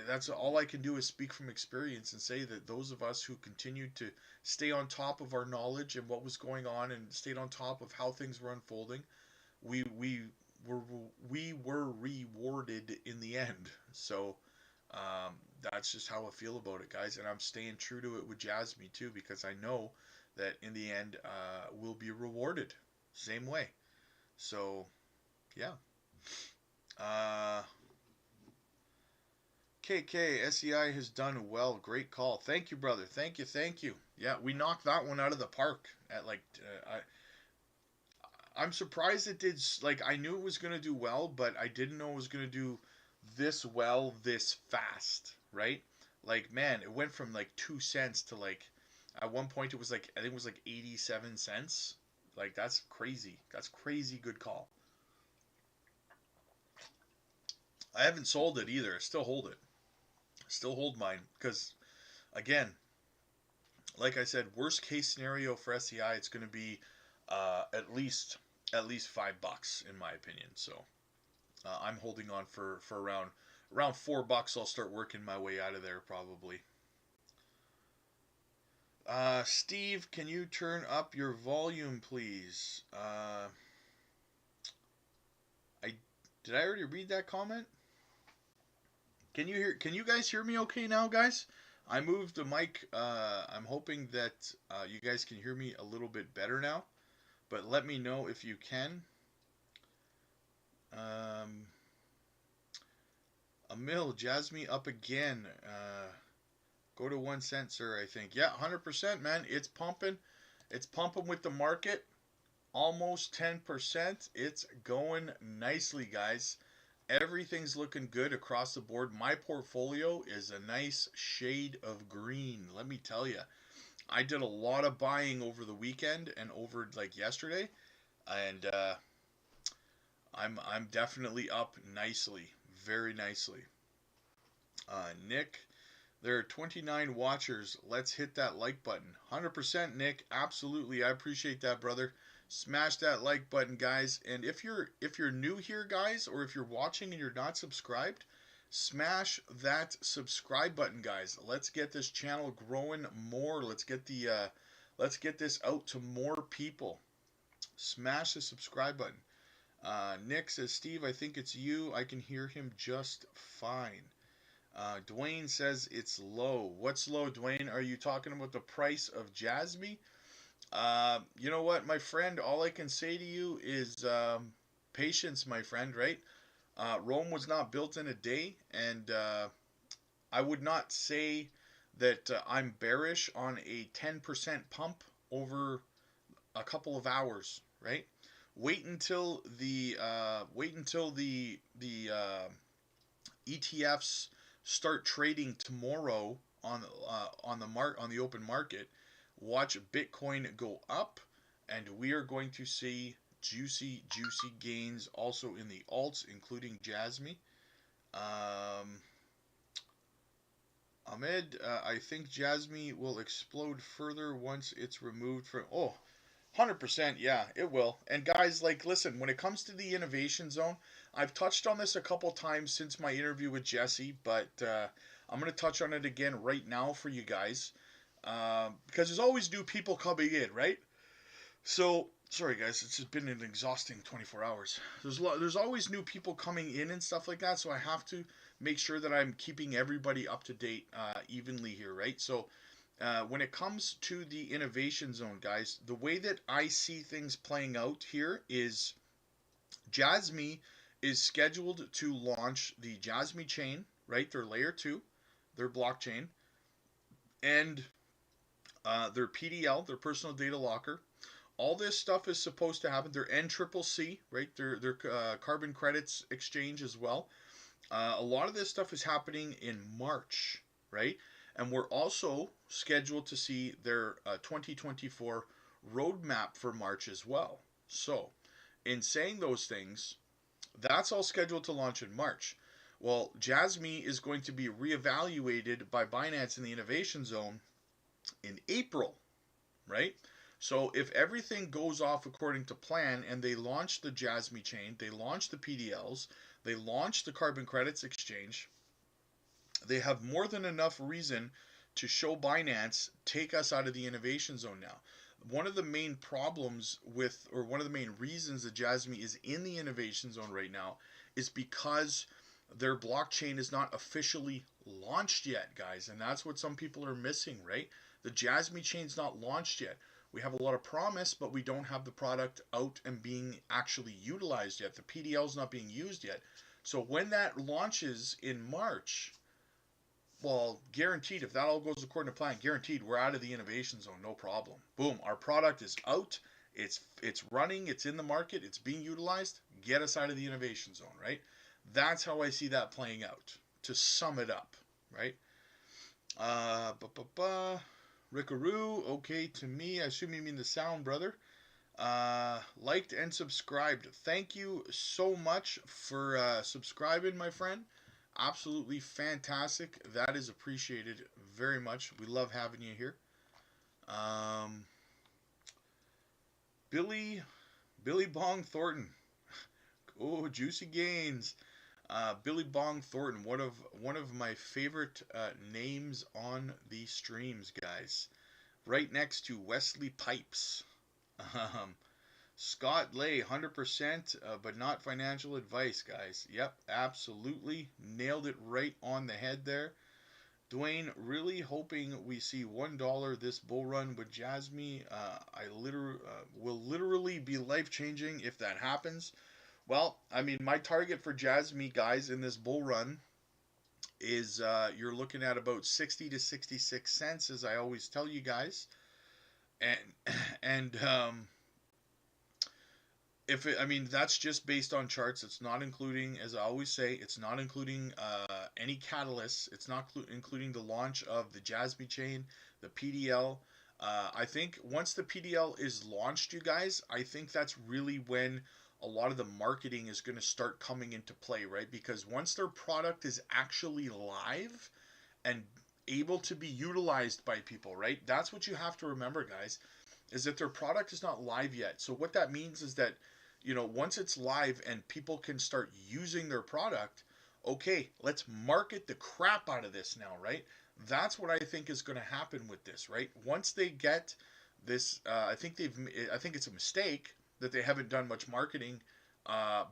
Speaker 1: that's all I can do is speak from experience and say that those of us who continued to stay on top of our knowledge and what was going on and stayed on top of how things were unfolding, we we were we were rewarded in the end. So that's just how I feel about it, guys. And I'm staying true to it with Jasmine too, because I know that in the end we'll be rewarded same way. So yeah. Uh, KK SEI has done well. Great call. Thank you, brother. Thank you. Thank you. Yeah, we knocked that one out of the park at like I'm surprised it did. Like I knew it was gonna do well, but I didn't know it was gonna do this well this fast, right? Like man, it went from like 2 cents to like at one point it was like I think it was like 87 cents. Like that's crazy. That's crazy good call. I haven't sold it either. I still hold it. Still hold mine because again, like I said, worst case scenario for SEI, it's going to be at least $5 in my opinion. So I'm holding on for around $4. I'll start working my way out of there probably. Steve, can you turn up your volume, please? I did I already read that comment? Can you guys hear me okay now, guys? I moved the mic. I'm hoping that you guys can hear me a little bit better now. But let me know if you can. Um, Emil, Jasmine up again. Go to 1 cent, sir, I think. Yeah, 100%, man. It's pumping. It's pumping with the market. Almost 10%. It's going nicely, guys. Everything's looking good across the board. My portfolio is a nice shade of green. Let me tell you. I did a lot of buying over the weekend and over like yesterday, and I'm definitely up nicely, very nicely. Nick, there are 29 watchers. Let's hit that like button. 100% Nick, absolutely. I appreciate that, brother. Smash that like button, guys. And if you're new here, guys, or if you're watching and you're not subscribed, smash that subscribe button, guys. Let's get this channel growing more. Let's get this out to more people. Smash the subscribe button. Nick says, Steve, I think it's you. I can hear him just fine. Dwayne says it's low. What's low, Dwayne? Are you talking about the price of Jasmy? You know what, my friend? All I can say to you is patience, my friend, right? Rome was not built in a day, and I would not say that I'm bearish on a 10% pump over a couple of hours, right? Wait until the ETFs start trading tomorrow on the open market. Watch Bitcoin go up, and we are going to see juicy gains also in the alts, including Jasmy. Um, Ahmed, I think Jasmy will explode further once it's removed from. Oh, 100%, yeah, it will. And guys, like, listen, when it comes to the innovation zone, I've touched on this a couple times since my interview with Jesse, but I'm going to touch on it again right now for you guys. Because there's always new people coming in, right? So, sorry guys, it's just been an exhausting 24 hours. There's always new people coming in and stuff like that, so I have to make sure that I'm keeping everybody up to date evenly here, right? So, when it comes to the innovation zone, guys, the way that I see things playing out here is Jasmy is scheduled to launch the Jasmy chain, right? Their layer 2, their blockchain, and their PDL, their personal data locker. All this stuff is supposed to happen. Their NCCC, right? Their carbon credits exchange as well. A lot of this stuff is happening in March, right? And we're also scheduled to see their 2024 roadmap for March as well. So, in saying those things, that's all scheduled to launch in March. Well, Jasmy is going to be reevaluated by Binance in the Innovation Zone in April, right? So if everything goes off according to plan and they launch the Jasmy chain, they launch the PDLs, they launch the carbon credits exchange, they have more than enough reason to show Binance take us out of the innovation zone now. One of the main problems with, or one of the main reasons that Jasmy is in the innovation zone right now is because their blockchain is not officially launched yet, guys. And that's what some people are missing, right? The Jasmy chain's not launched yet. We have a lot of promise, but we don't have the product out and being actually utilized yet. The PDL is not being used yet. So when that launches in March, well, guaranteed, if that all goes according to plan, guaranteed we're out of the innovation zone, no problem. Boom, our product is out, it's running, it's in the market, it's being utilized. Get us out of the innovation zone, right? That's how I see that playing out. To sum it up, right? Uh, ba ba ba. Rickaroo, okay to me. I assume you mean the sound, brother. Liked and subscribed. Thank you so much for subscribing, my friend. Absolutely fantastic. That is appreciated very much. We love having you here. Um, Billy, Billy Bong Thornton. Oh, juicy gains. Billy Bong Thornton, one of my favorite names on the streams, guys. Right next to Wesley Pipes. Um, Scott Lay, 100%, but not financial advice, guys. Yep, absolutely. Nailed it right on the head there. Dwayne, really hoping we see $1 this bull run with Jasmy. I literally will literally be life changing if that happens. Well, I mean, my target for Jasmy, guys, in this bull run is you're looking at about 60 to 66 cents, as I always tell you guys. And and if it, I mean, that's just based on charts. It's not including, as I always say, it's not including any catalysts. It's not including the launch of the Jasmy chain, the PDL. I think once the PDL is launched, you guys, I think that's really when a lot of the marketing is going to start coming into play, right? Because once their product is actually live and able to be utilized by people, right? That's what you have to remember, guys, is that their product is not live yet. So what that means is that, once it's live and people can start using their product, okay, let's market the crap out of this now, right? That's what I think is going to happen with this, right? Once they get this, I think it's a mistake that they haven't done much marketing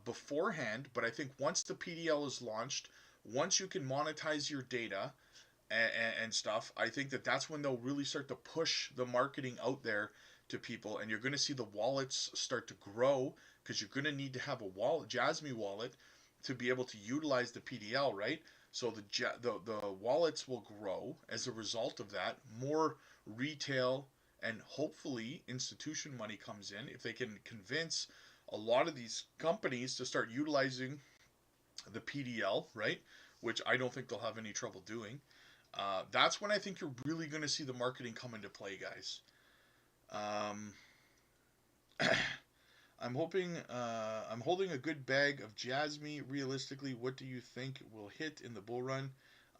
Speaker 1: beforehand, but I think once the PDL is launched, once you can monetize your data and stuff, I think that that's when they'll really start to push the marketing out there to people, and you're going to see the wallets start to grow because you're going to need to have a wallet, Jasmy wallet, to be able to utilize the PDL, right? So the wallets will grow as a result of that. More retail and hopefully institution money comes in if they can convince a lot of these companies to start utilizing the PDL, right? Which I don't think they'll have any trouble doing. That's when I think you're really going to see the marketing come into play, guys. Um, I'm hoping. I'm holding a good bag of Jasmy. Realistically, what do you think will hit in the bull run,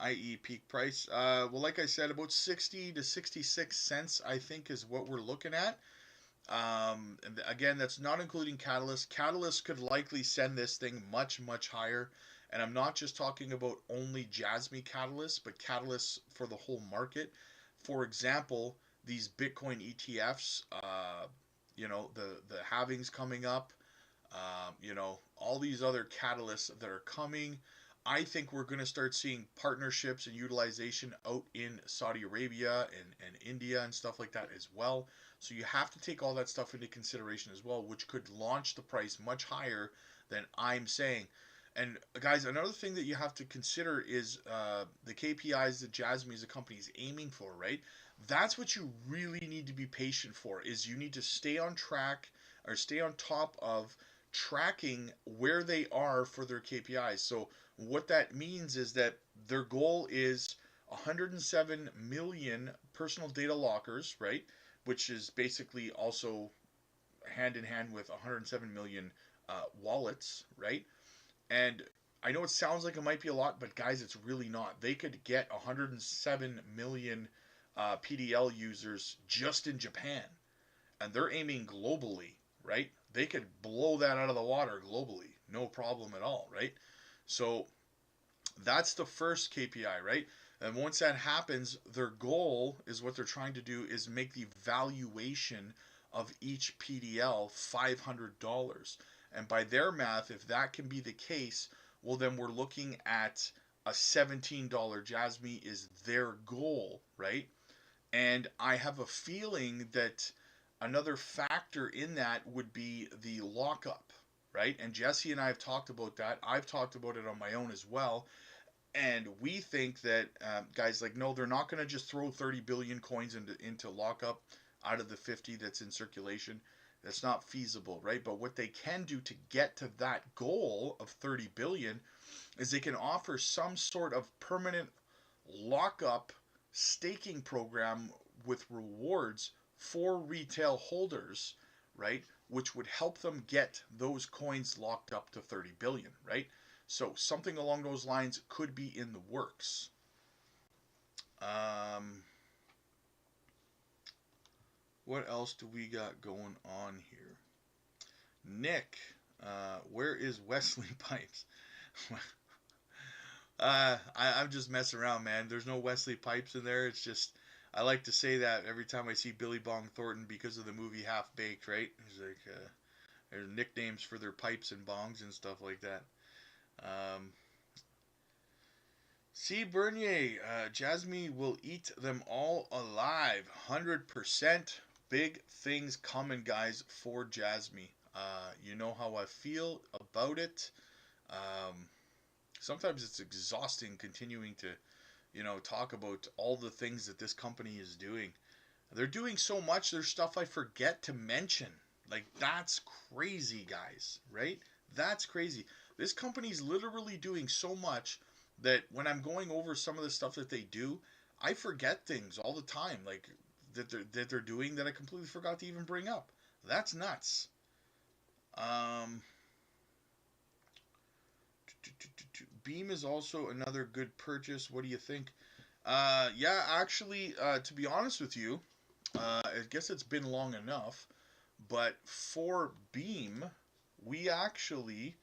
Speaker 1: i.e., peak price? Well, like I said, about 60 to 66 cents, I think, is what we're looking at. And again, that's not including Catalyst. Catalyst could likely send this thing much, much higher. And I'm not just talking about only Jasmy Catalyst, but Catalyst for the whole market. For example, these Bitcoin ETFs, the halvings coming up, all these other catalysts that are coming. I think we're going to start seeing partnerships and utilization out in Saudi Arabia and India and stuff like that as well. So you have to take all that stuff into consideration as well, which could launch the price much higher than I'm saying. And guys, another thing that you have to consider is the KPIs that Jasmy as a company is aiming for, right? That's what you really need to be patient for, is you need to stay on track or stay on top of tracking where they are for their KPIs. So what that means is that their goal is 107 million personal data lockers, right? Which is basically also hand in hand with 107 million wallets, right? And I know it sounds like it might be a lot, but guys, it's really not. They could get 107 million PDL users just in Japan, and they're aiming globally, right? They could blow that out of the water globally, no problem at all, right? So that's the first KPI, right? And once that happens, their goal is what they're trying to do is make the valuation of each PDL $500. And by their math, if that can be the case, well, then we're looking at a $17 Jasmy is their goal, right? And I have a feeling that another factor in that would be the lockup, right? And Jesse and I have talked about that. I've talked about it on my own as well. And we think that guys, like, no, they're not going to just throw 30 billion coins into lockup out of the 50 that's in circulation. That's not feasible, right? But what they can do to get to that goal of 30 billion is they can offer some sort of permanent lockup staking program with rewards for retail holders, right? Which would help them get those coins locked up to 30 billion, right? So something along those lines could be in the works. What else do we got going on here? Nick, where is Wesley Pipes? I'm just messing around, man. There's no Wesley Pipes in there. It's just, I like to say that every time I see Billy Bong Thornton because of the movie Half Baked, right? He's like, there's nicknames for their pipes and bongs and stuff like that. C. Bernier, Jasmy will eat them all alive. 100%. Big things coming, guys, for Jasmy. You know how I feel about it. Sometimes it's exhausting continuing to, talk about all the things that this company is doing. They're doing so much, there's stuff I forget to mention. Like, that's crazy, guys, right? That's crazy. This company's literally doing so much that when I'm going over some of the stuff that they do, I forget things all the time, like that they're doing that I completely forgot to even bring up. That's nuts. Beam is also another good purchase. What do you think? Yeah, actually, to be honest with you, I guess it's been long enough, but for Beam, we actually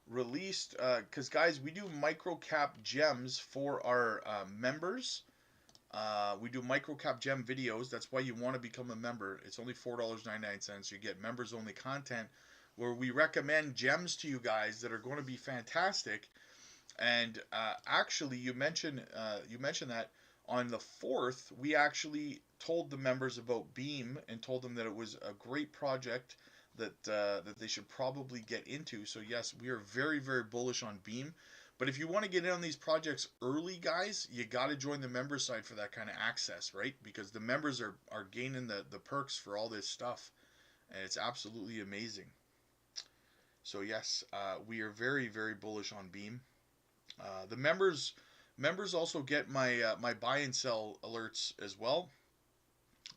Speaker 1: released, because guys, we do micro cap gems for our members. We do micro cap gem videos. That's why you want to become a member. It's only $4.99. You get members only content where we recommend gems to you guys that are going to be fantastic. And actually, you mentioned that on the 4th, we actually told the members about Beam and told them that it was a great project that they should probably get into. So yes, we are very very bullish on Beam. But if you want to get in on these projects early, guys, you got to join the member side for that kind of access, right? Because the members are gaining the perks for all this stuff, and it's absolutely amazing. So yes, we are very very bullish on Beam. The members also get my buy and sell alerts as well.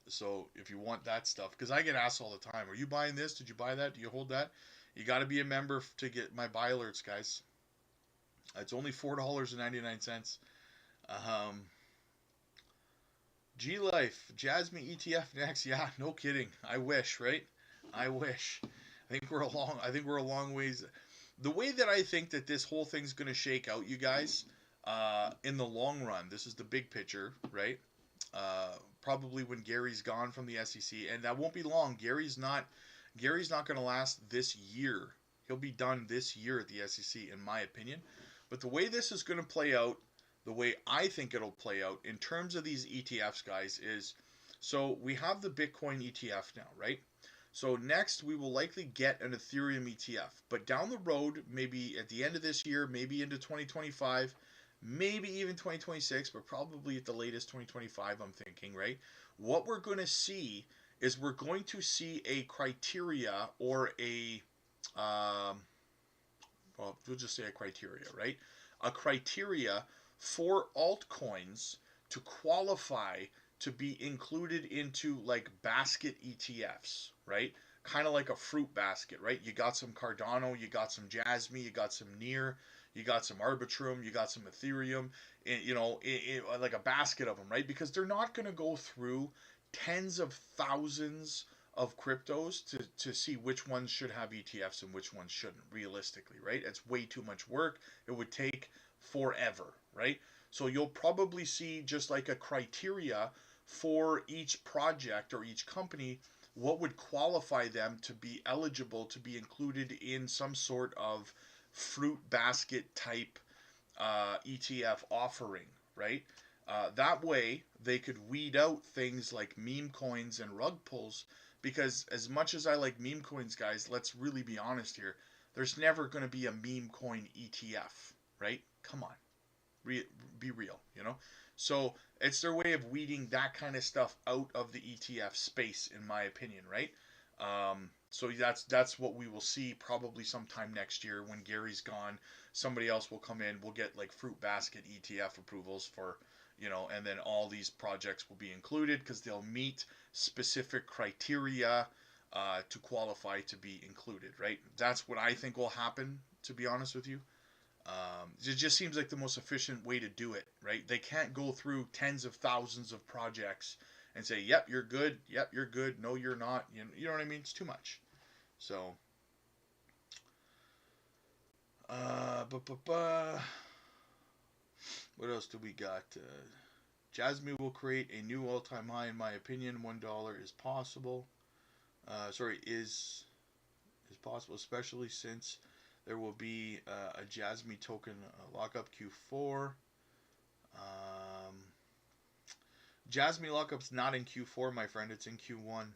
Speaker 1: So if you want that stuff, because I get asked all the time, are you buying this? Did you buy that? Do you hold that? You got to be a member to get my buy alerts, guys. It's only $4.99. Um, G Life, Jasmine ETF next. Yeah, no kidding. I wish, right? I wish. I think we're a long ways. The way that I think that this whole thing's going to shake out, you guys, in the long run, this is the big picture, right? Probably when Gary's gone from the SEC, and that won't be long. Gary's not going to last this year. He'll be done this year at the SEC, in my opinion. But the way this is going to play out, the way I think it'll play out in terms of these ETFs, guys, is so we have the Bitcoin ETF now, right? So next we will likely get an Ethereum ETF. But down the road, maybe at the end of this year, maybe into 2025, maybe even 2026, but probably at the latest 2025, I'm thinking, right? What we're going to see is we're going to see a criteria or um, well, we'll just say a criteria, right? A criteria for altcoins to qualify to be included into like basket ETFs, right? Kind of like a fruit basket, right? You got some Cardano, you got some Jasmy, you got some Near, you got some Arbitrum, you got some Ethereum, like a basket of them, right? Because they're not going to go through tens of thousands of cryptos to see which ones should have ETFs and which ones shouldn't, realistically, right? It's way too much work. It would take forever, right? So you'll probably see just like a criteria for each project or each company, what would qualify them to be eligible to be included in some sort of fruit basket type ETF offering, right? That way, they could weed out things like meme coins and rug pulls. Because as much as I like meme coins, guys, let's really be honest here. There's never going to be a meme coin ETF, right? Come on, be real, you know. So it's their way of weeding that kind of stuff out of the ETF space, in my opinion, right? So that's what we will see probably sometime next year when Gary's gone. Somebody else will come in. We'll get like fruit basket ETF approvals for, and then all these projects will be included because they'll meet specific criteria to qualify to be included, right? That's what I think will happen, to be honest with you. It just seems like the most efficient way to do it, right? They can't go through tens of thousands of projects and say, "Yep, you're good. Yep, you're good. No, you're not." You know what I mean? It's too much. So, uh, bu- bu- bu- what else do we got? Jasmine will create a new all-time high, in my opinion. $1 is possible. Sorry, is possible, especially since there will be a Jasmine token lockup Q4. Um, Jasmine lockup's not in Q4, my friend. It's in Q1.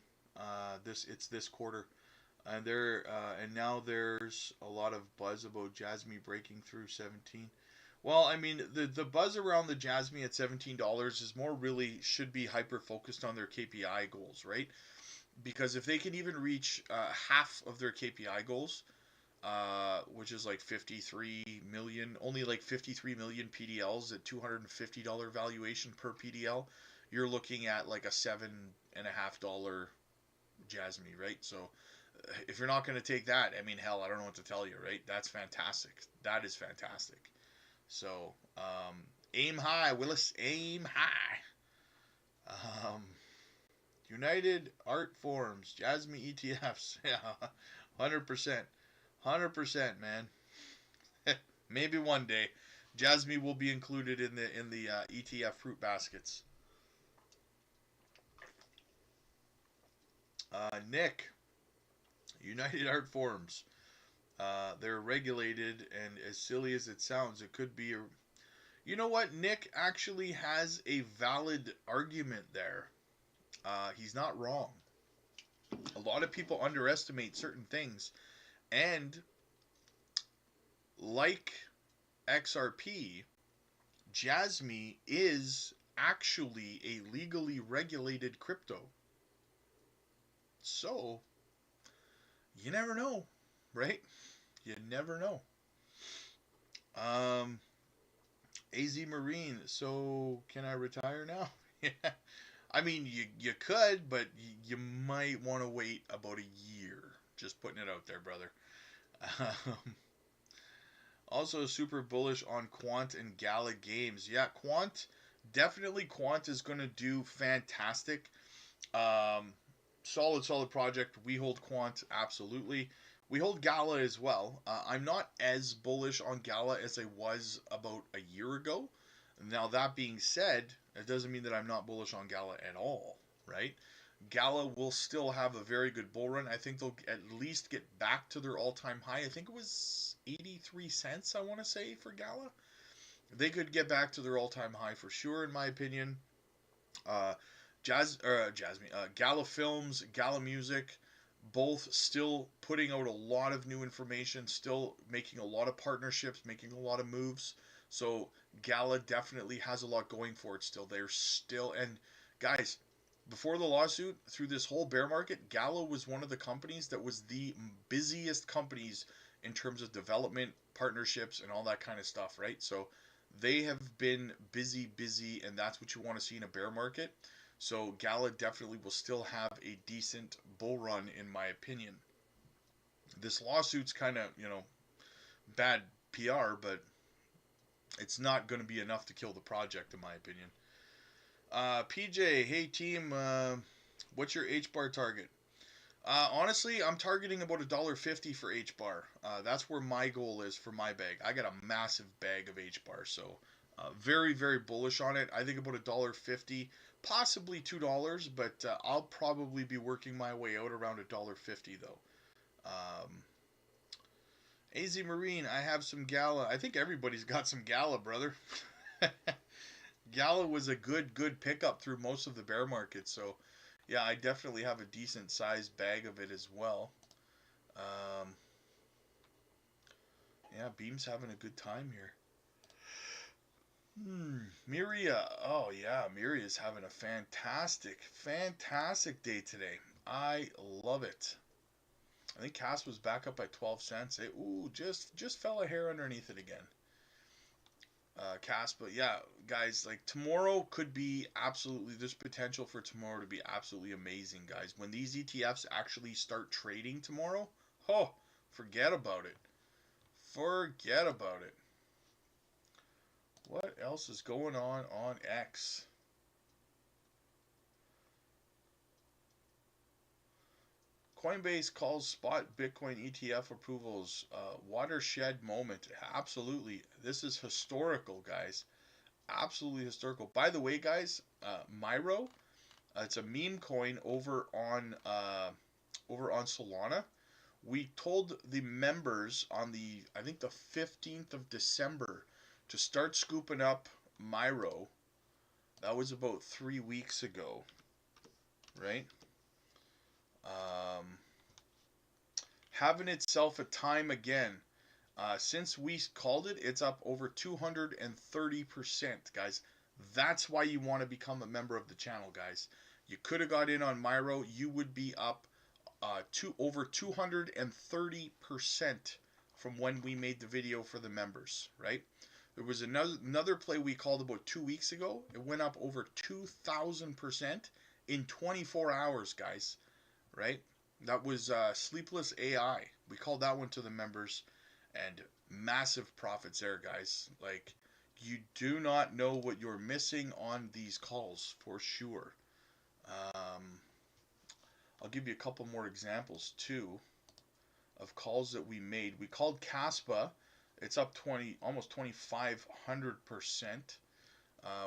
Speaker 1: It's this quarter, and now there's a lot of buzz about Jasmine breaking through 17. Well, I mean, the buzz around the Jasmine at $17 is more really should be hyper focused on their KPI goals, right? Because if they can even reach half of their KPI goals, which is like 53 million, only like 53 million PDLs at $250 valuation per PDL, you're looking at like a $7.50 Jasmine, right? So if you're not going to take that, I mean, hell, I don't know what to tell you, right? That's fantastic. That is fantastic. So aim high, Willis, aim high. Um, United Art Forms, Jasmine ETFs, yeah, 100%, 100%, man. Maybe one day, Jasmine will be included in the ETF fruit baskets. Nick, United Art Forms. They're regulated, and as silly as it sounds, it could be a. You know what? Nick actually has a valid argument there. He's not wrong. A lot of people underestimate certain things, and like XRP, Jasmy is actually a legally regulated crypto. So, you never know, right? You never know. Um, AZ Marine, so can I retire now? Yeah. I mean, you could, but you might want to wait about a year. Just putting it out there, brother. Um, Also, super bullish on Quant and Gala Games. Yeah, Quant, definitely Quant is going to do fantastic. Um, solid project. We hold Quant, absolutely. We hold Gala as well. I'm not as bullish on Gala as I was about a year ago. Now, that being said, it doesn't mean that I'm not bullish on Gala at all, right? Gala will still have a very good bull run. I think they'll at least get back to their all-time high. I think it was 83 cents, I want to say, for Gala. They could get back to their all-time high for sure, in my opinion. Uh, Gala Films, Gala Music, both still putting out a lot of new information, still making a lot of partnerships, making a lot of moves. So Gala definitely has a lot going for it still. They're still, and guys, before the lawsuit, through this whole bear market, Gala was one of the companies that was the busiest companies in terms of development, partnerships, and all that kind of stuff, right? So they have been busy, and that's what you want to see in a bear market. So Gala definitely will still have a decent bull run, in my opinion. This lawsuit's kind of, bad PR, but it's not going to be enough to kill the project, in my opinion. PJ, hey team, what's your H bar target? Honestly, I'm targeting about $1.50 for H bar. That's where my goal is for my bag. I got a massive bag of H bar, so very bullish on it. I think about $1.50, possibly $2, but I'll probably be working my way out around $1.50 though. AZ Marine, I have some Gala. I think everybody's got some Gala, brother. Gala was a good pickup through most of the bear market, so yeah, I definitely have a decent sized bag of it as well. Um, yeah, Beam's having a good time here. Miria. Oh yeah, Miria's having a fantastic day today. I love it. I think Cass was back up by 12 cents. It just fell a hair underneath it again. Cass, but yeah, guys, like tomorrow could be absolutely. There's potential for tomorrow to be absolutely amazing, guys. When these ETFs actually start trading tomorrow, oh, forget about it. Forget about it. What else is going on X? Coinbase calls spot Bitcoin ETF approvals watershed moment. Absolutely. This is historical, guys. Absolutely historical. By the way, guys, Myro, it's a meme coin over on Solana. We told the members on the I think the 15th of December to start scooping up Myro. That was about 3 weeks ago, right? Um, Having itself a time again. Since we called it, it's up over 230%, guys. That's why you want to become a member of the channel, guys. You could have got in on Myro. You would be up to over 230% from when we made the video for the members, right? There was another play we called about 2 weeks ago. It went up over 2,000% in 24 hours, guys, right? That was Sleepless AI. We called that one to the members, and massive profits there, guys. Like, you do not know what you're missing on these calls for sure. I'll give you a couple more examples too of calls that we made. We called Caspa. It's up almost 2,500%.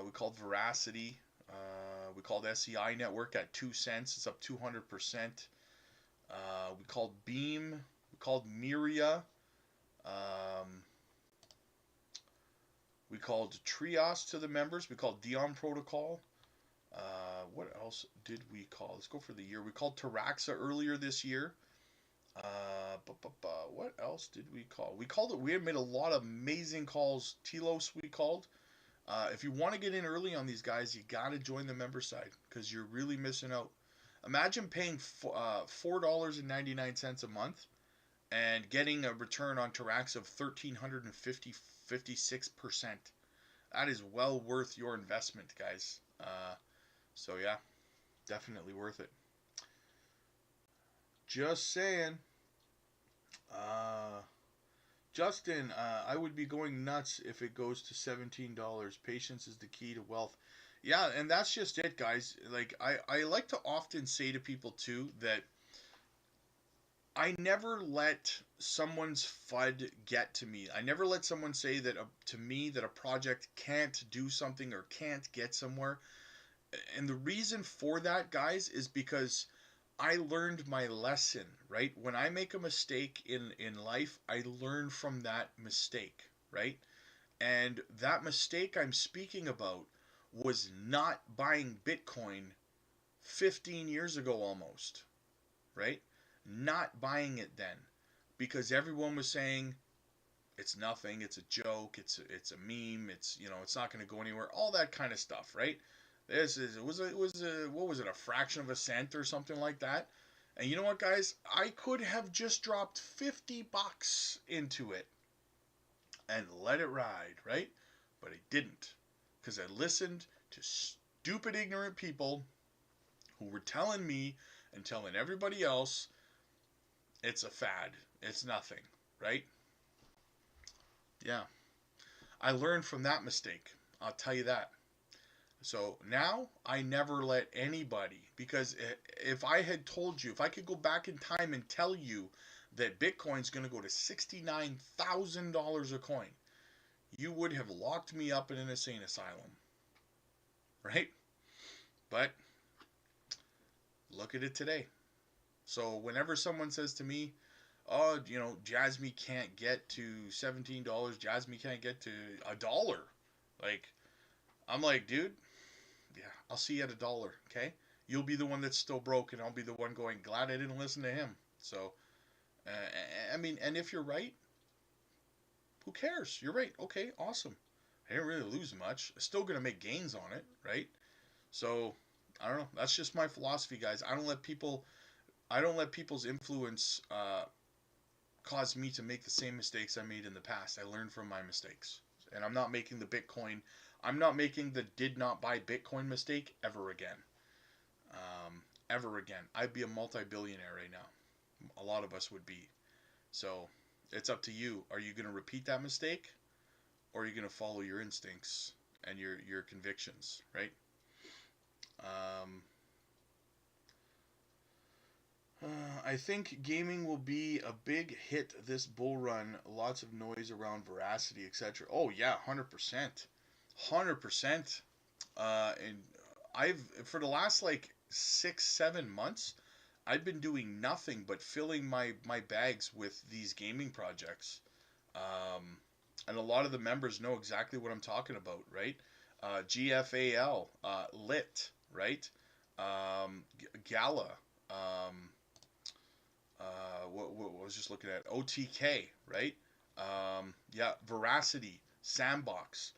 Speaker 1: We called Veracity. We called SEI Network at 2 cents. It's up 200%. We called Beam. We called Miria. Um, we called Trios to the members. We called Dion Protocol. What else did we call? Let's go for the year. We called Taraxa earlier this year. What else did we call? We called it. We had made a lot of amazing calls. Telos we called. If you want to get in early on these guys, you got to join the member side because you're really missing out. Imagine paying $4.99 a month and getting a return on Tarax of 1,356%. That is well worth your investment, guys. So yeah, definitely worth it. Just saying. Uh, Justin, I would be going nuts if it goes to $17. Patience is the key to wealth. Yeah, and that's just it, guys. Like I like to often say to people too that I never let someone's FUD get to me. I never let someone say that to me that a project can't do something or can't get somewhere. And the reason for that, guys, is because I learned my lesson, right? When I make a mistake in life, I learn from that mistake, right? And that mistake I'm speaking about was not buying Bitcoin 15 years ago almost, right? Not buying it then because everyone was saying it's nothing, it's a joke, it's a meme, it's not going to go anywhere, all that kind of stuff, right? What was it, a fraction of a cent or something like that? And you know what, guys? I could have just dropped $50 into it and let it ride, right? But I didn't because I listened to stupid, ignorant people who were telling me and telling everybody else it's a fad, it's nothing, right? Yeah, I learned from that mistake. I'll tell you that. So now I never let anybody, because if I had told you, if I could go back in time and tell you that Bitcoin's going to go to $69,000 a coin, you would have locked me up in an insane asylum, right? But look at it today. So whenever someone says to me, oh, Jasmy can't get to $17, Jasmy can't get to $1, like, I'm like, dude, yeah, I'll see you at $1, okay? You'll be the one that's still broke, and I'll be the one going, glad I didn't listen to him. So, I mean, and if you're right, who cares? You're right. Okay, awesome. I didn't really lose much. Still gonna make gains on it, right? So, I don't know. That's just my philosophy, guys. I don't let people's influence cause me to make the same mistakes I made in the past. I learned from my mistakes, and I'm not making the Bitcoin. I'm not making the did not buy Bitcoin mistake ever again. Ever again. I'd be a multi-billionaire right now. A lot of us would be. So it's up to you. Are you going to repeat that mistake, or are you going to follow your instincts and your convictions, right? Um, I think gaming will be a big hit this bull run. Lots of noise around veracity, etc. Oh yeah, 100%, 100%. And I've for the last like 6 7 months, I've been doing nothing but filling my bags with these gaming projects. Um, and a lot of the members know exactly what I'm talking about, right? GFAL, Lit, right? Gala. Um, what was just looking at OTK, right? Yeah, Veracity, Sandbox,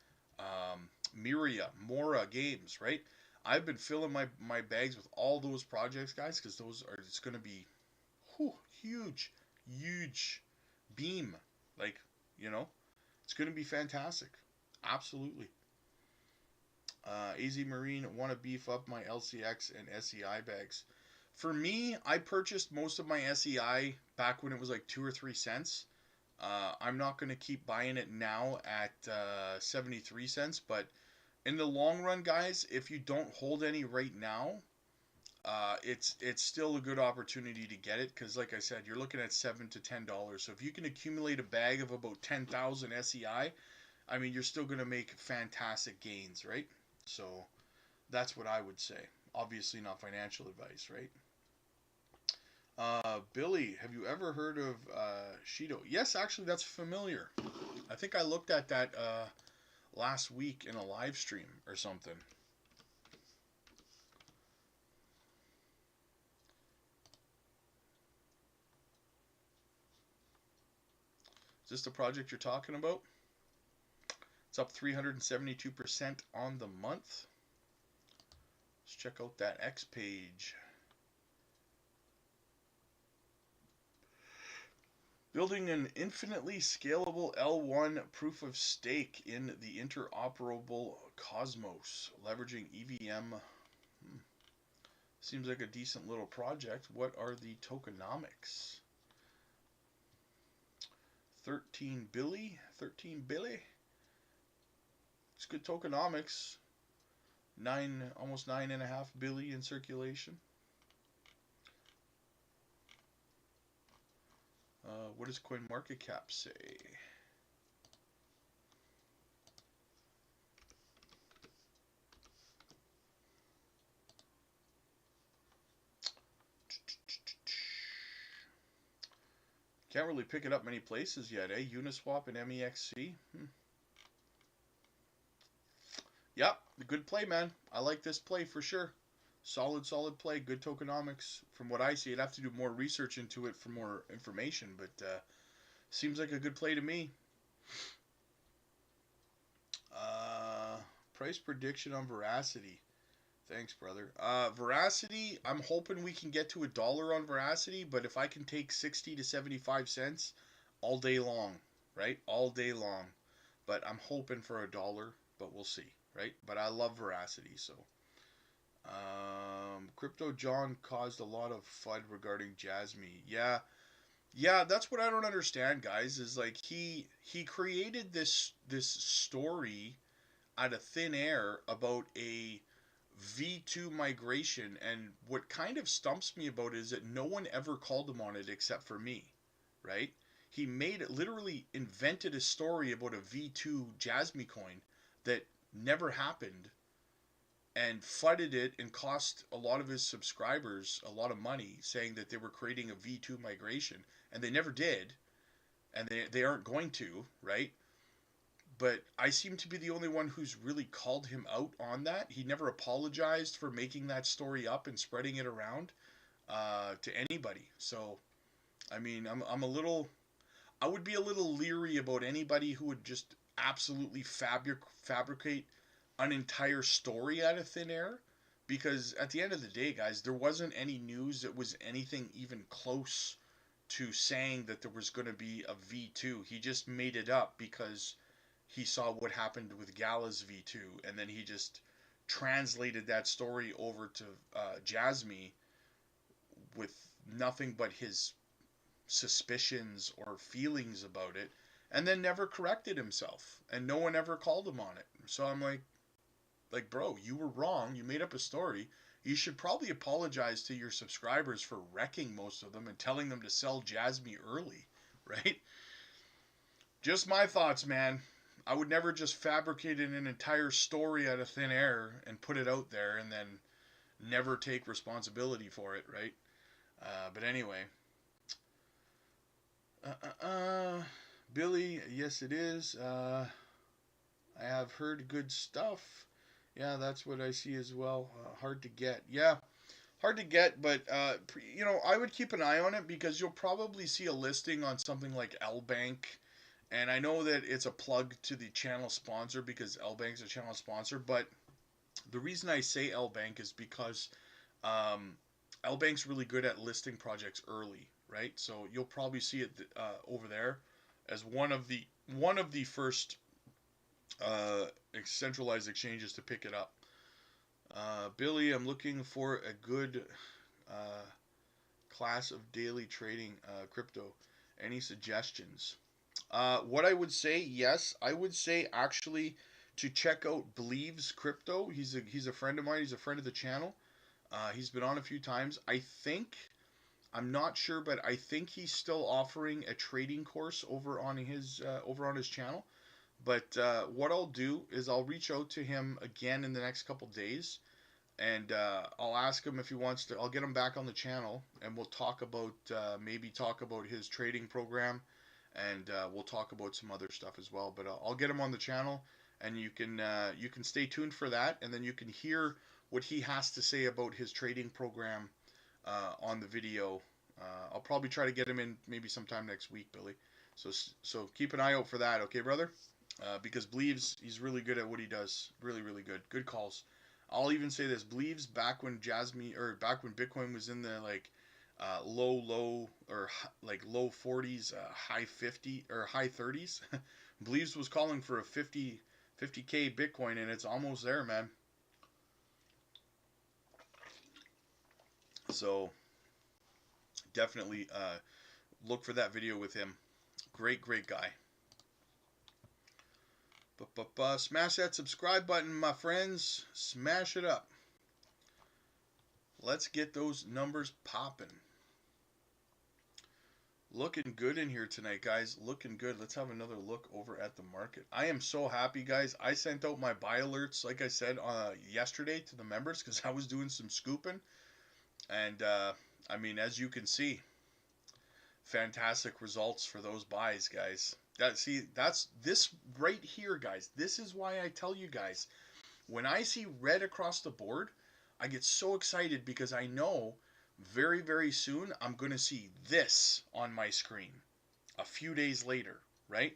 Speaker 1: Miria, Mora Games, right? I've been filling my bags with all those projects, guys, because it's going to be huge, huge beam. Like, you know, it's going to be fantastic. Absolutely. AZ Marine, want to beef up my LCX and SEI bags. For me, I purchased most of my SEI back when it was like 2 or 3 cents. I'm not going to keep buying it now at 73 cents, but in the long run, guys, if you don't hold any right now, it's still a good opportunity to get it because, like I said, you're looking at $7 to $10. So if you can accumulate a bag of about 10,000 SEI, I mean, you're still going to make fantastic gains, right? So that's what I would say. Obviously, not financial advice, right? Billy, have you ever heard of Shido? Yes, actually, that's familiar. I think I looked at that last week in a live stream or something. Is this the project you're talking about? It's up 372% on the month. Let's check out that X page. Building an infinitely scalable L1 proof of stake in the interoperable Cosmos, leveraging EVM. Seems like a decent little project. What are the tokenomics? 13 Billy? 13 Billy? It's good tokenomics. Almost 9.5 billion in circulation. What does CoinMarketCap say? Can't really pick it up many places yet, eh? Uniswap and MEXC. Yep, good play, man. I like this play for sure. Solid play. Good tokenomics. From what I see, I'd have to do more research into it for more information, but seems like a good play to me. Price prediction on Veracity. Thanks, brother. Veracity, I'm hoping we can get to $1 on Veracity, but if I can take 60 to 75 cents all day long, right? All day long. But I'm hoping for $1, but we'll see, right? But I love Veracity, so. Crypto John caused a lot of FUD regarding Jasmy. Yeah, that's what I don't understand, guys. Is like he created this story out of thin air about a V2 migration, and what kind of stumps me about it is that no one ever called him on it except for me, right? He made it, literally invented a story about a V2 Jasmy coin that never happened, and fudded it and cost a lot of his subscribers a lot of money, saying that they were creating a V2 migration, and they never did, and they aren't going to, right? But I seem to be the only one who's really called him out on that. He never apologized for making that story up and spreading it around to anybody. So, I mean, I would be a little leery about anybody who would just absolutely fabricate an entire story out of thin air, because at the end of the day, guys, there wasn't any news that was anything even close to saying that there was going to be a V2. He just made it up because he saw what happened with Gala's V2, and then he just translated that story over to Jasmy with nothing but his suspicions or feelings about it, and then never corrected himself, and no one ever called him on it. So I'm like, bro, you were wrong. You made up a story. You should probably apologize to your subscribers for wrecking most of them and telling them to sell Jasmy early, right? Just my thoughts, man. I would never just fabricate an entire story out of thin air and put it out there and then never take responsibility for it, right? But anyway. Billy, yes it is. I have heard good stuff. Yeah, that's what I see as well. Hard to get. Yeah, hard to get, but I would keep an eye on it, because you'll probably see a listing on something like LBank. And I know that it's a plug to the channel sponsor, because LBank's a channel sponsor, but the reason I say LBank is because LBank's really good at listing projects early, right? So you'll probably see it over there as one of the first centralized exchanges to pick it up. Billy, I'm looking for a good class of daily trading crypto. Any suggestions? What I would say, yes, I would say actually to check out Believes Crypto. He's a friend of mine. He's a friend of the channel. He's been on a few times. I'm not sure, but I think he's still offering a trading course over on his channel. But what I'll do is I'll reach out to him again in the next couple days, and I'll ask him if he wants to. I'll get him back on the channel, and we'll talk about maybe talk about his trading program, and we'll talk about some other stuff as well. But I'll get him on the channel, and you can stay tuned for that, and then you can hear what he has to say about his trading program on the video. I'll probably try to get him in maybe sometime next week, Billy. So keep an eye out for that, okay, brother? Because Bleaves, he's really good at what he does. Really, really good. Good calls. I'll even say this: Bleaves back when back when Bitcoin was in the like low or like low 40s, high 50 or high 30s. Bleaves was calling for a 50K Bitcoin, and it's almost there, man. So definitely look for that video with him. Great guy. Smash that subscribe button, my friends. Smash it up. Let's get those numbers popping. Looking good in here tonight, guys. Looking good. Let's have another look over at the market. I am so happy, guys. I sent out my buy alerts, like I said, yesterday to the members because I was doing some scooping. And, I mean, as you can see, fantastic results for those buys, guys. That's this right here, guys. This is why I tell you guys, when I see red across the board, I get so excited because I know very soon I'm going to see this on my screen a few days later, right?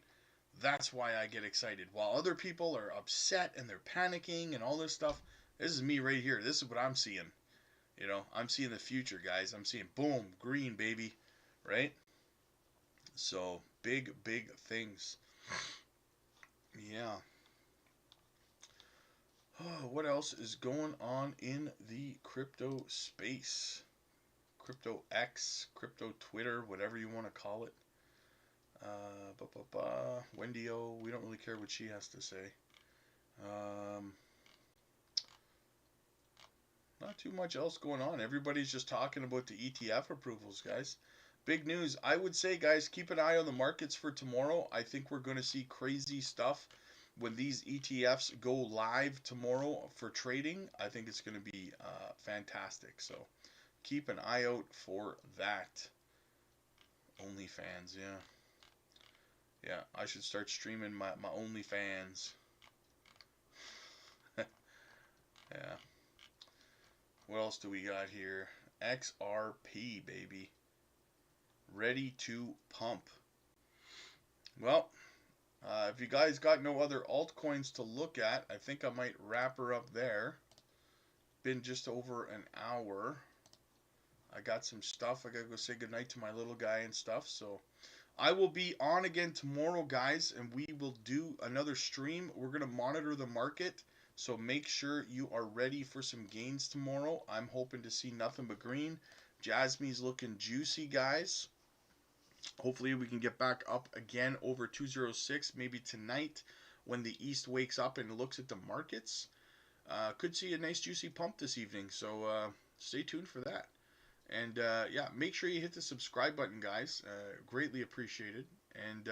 Speaker 1: That's why I get excited. While other people are upset and they're panicking and all this stuff, this is me right here. This is what I'm seeing. You know, I'm seeing the future, guys. I'm seeing boom, green, baby, right? So big things. Yeah. Oh, what else is going on in the crypto space? Crypto X, crypto Twitter, whatever you want to call it. Wendy O, we don't really care what she has to say. Not too much else going on. Everybody's just talking about the ETF approvals, guys. Big news. I would say, guys, keep an eye on the markets for tomorrow. I think we're going to see crazy stuff when these ETFs go live tomorrow for trading. I think it's going to be fantastic. So keep an eye out for that. OnlyFans, yeah. Yeah, I should start streaming my OnlyFans. Yeah. What else do we got here? XRP, baby. Ready to pump. Well, if you guys got no other altcoins to look at, I think I might wrap her up there. Been just over an hour. I got some stuff. I gotta go say goodnight to my little guy and stuff. So I will be on again tomorrow, guys, and we will do another stream. We're gonna monitor the market, so make sure you are ready for some gains tomorrow. I'm hoping to see nothing but green. Jasmine's looking juicy, guys. Hopefully we can get back up again over 206 maybe tonight when the East wakes up and looks at the markets. Could see a nice juicy pump this evening, so stay tuned for that. And yeah, make sure you hit the subscribe button, guys. Greatly appreciated. And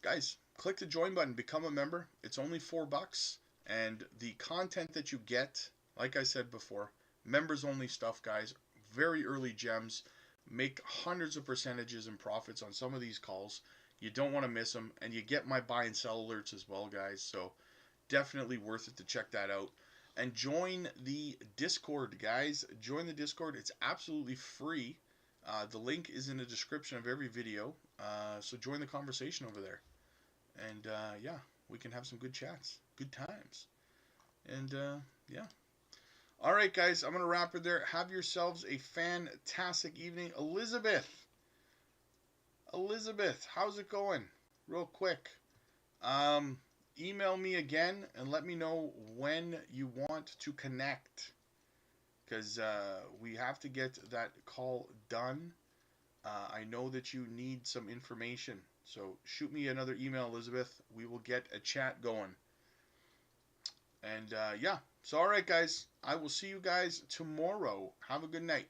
Speaker 1: guys, click the join button, become a member. It's only $4, and the content that you get, like I said before, members only stuff, guys. Very early gems. Make hundreds of percentages and profits on some of these calls. You don't want to miss them, and you get my buy and sell alerts as well, guys. So definitely worth it to check that out. And join the Discord, guys. Join the Discord. It's absolutely free. The link is in the description of every video. So join the conversation over there. And yeah, we can have some good chats. Good times. And yeah. All right, guys. I'm going to wrap it there. Have yourselves a fantastic evening. Elizabeth, how's it going? Real quick. Email me again and let me know when you want to connect, because we have to get that call done. I know that you need some information, so shoot me another email, Elizabeth. We will get a chat going. And yeah, so all right, guys, I will see you guys tomorrow. Have a good night.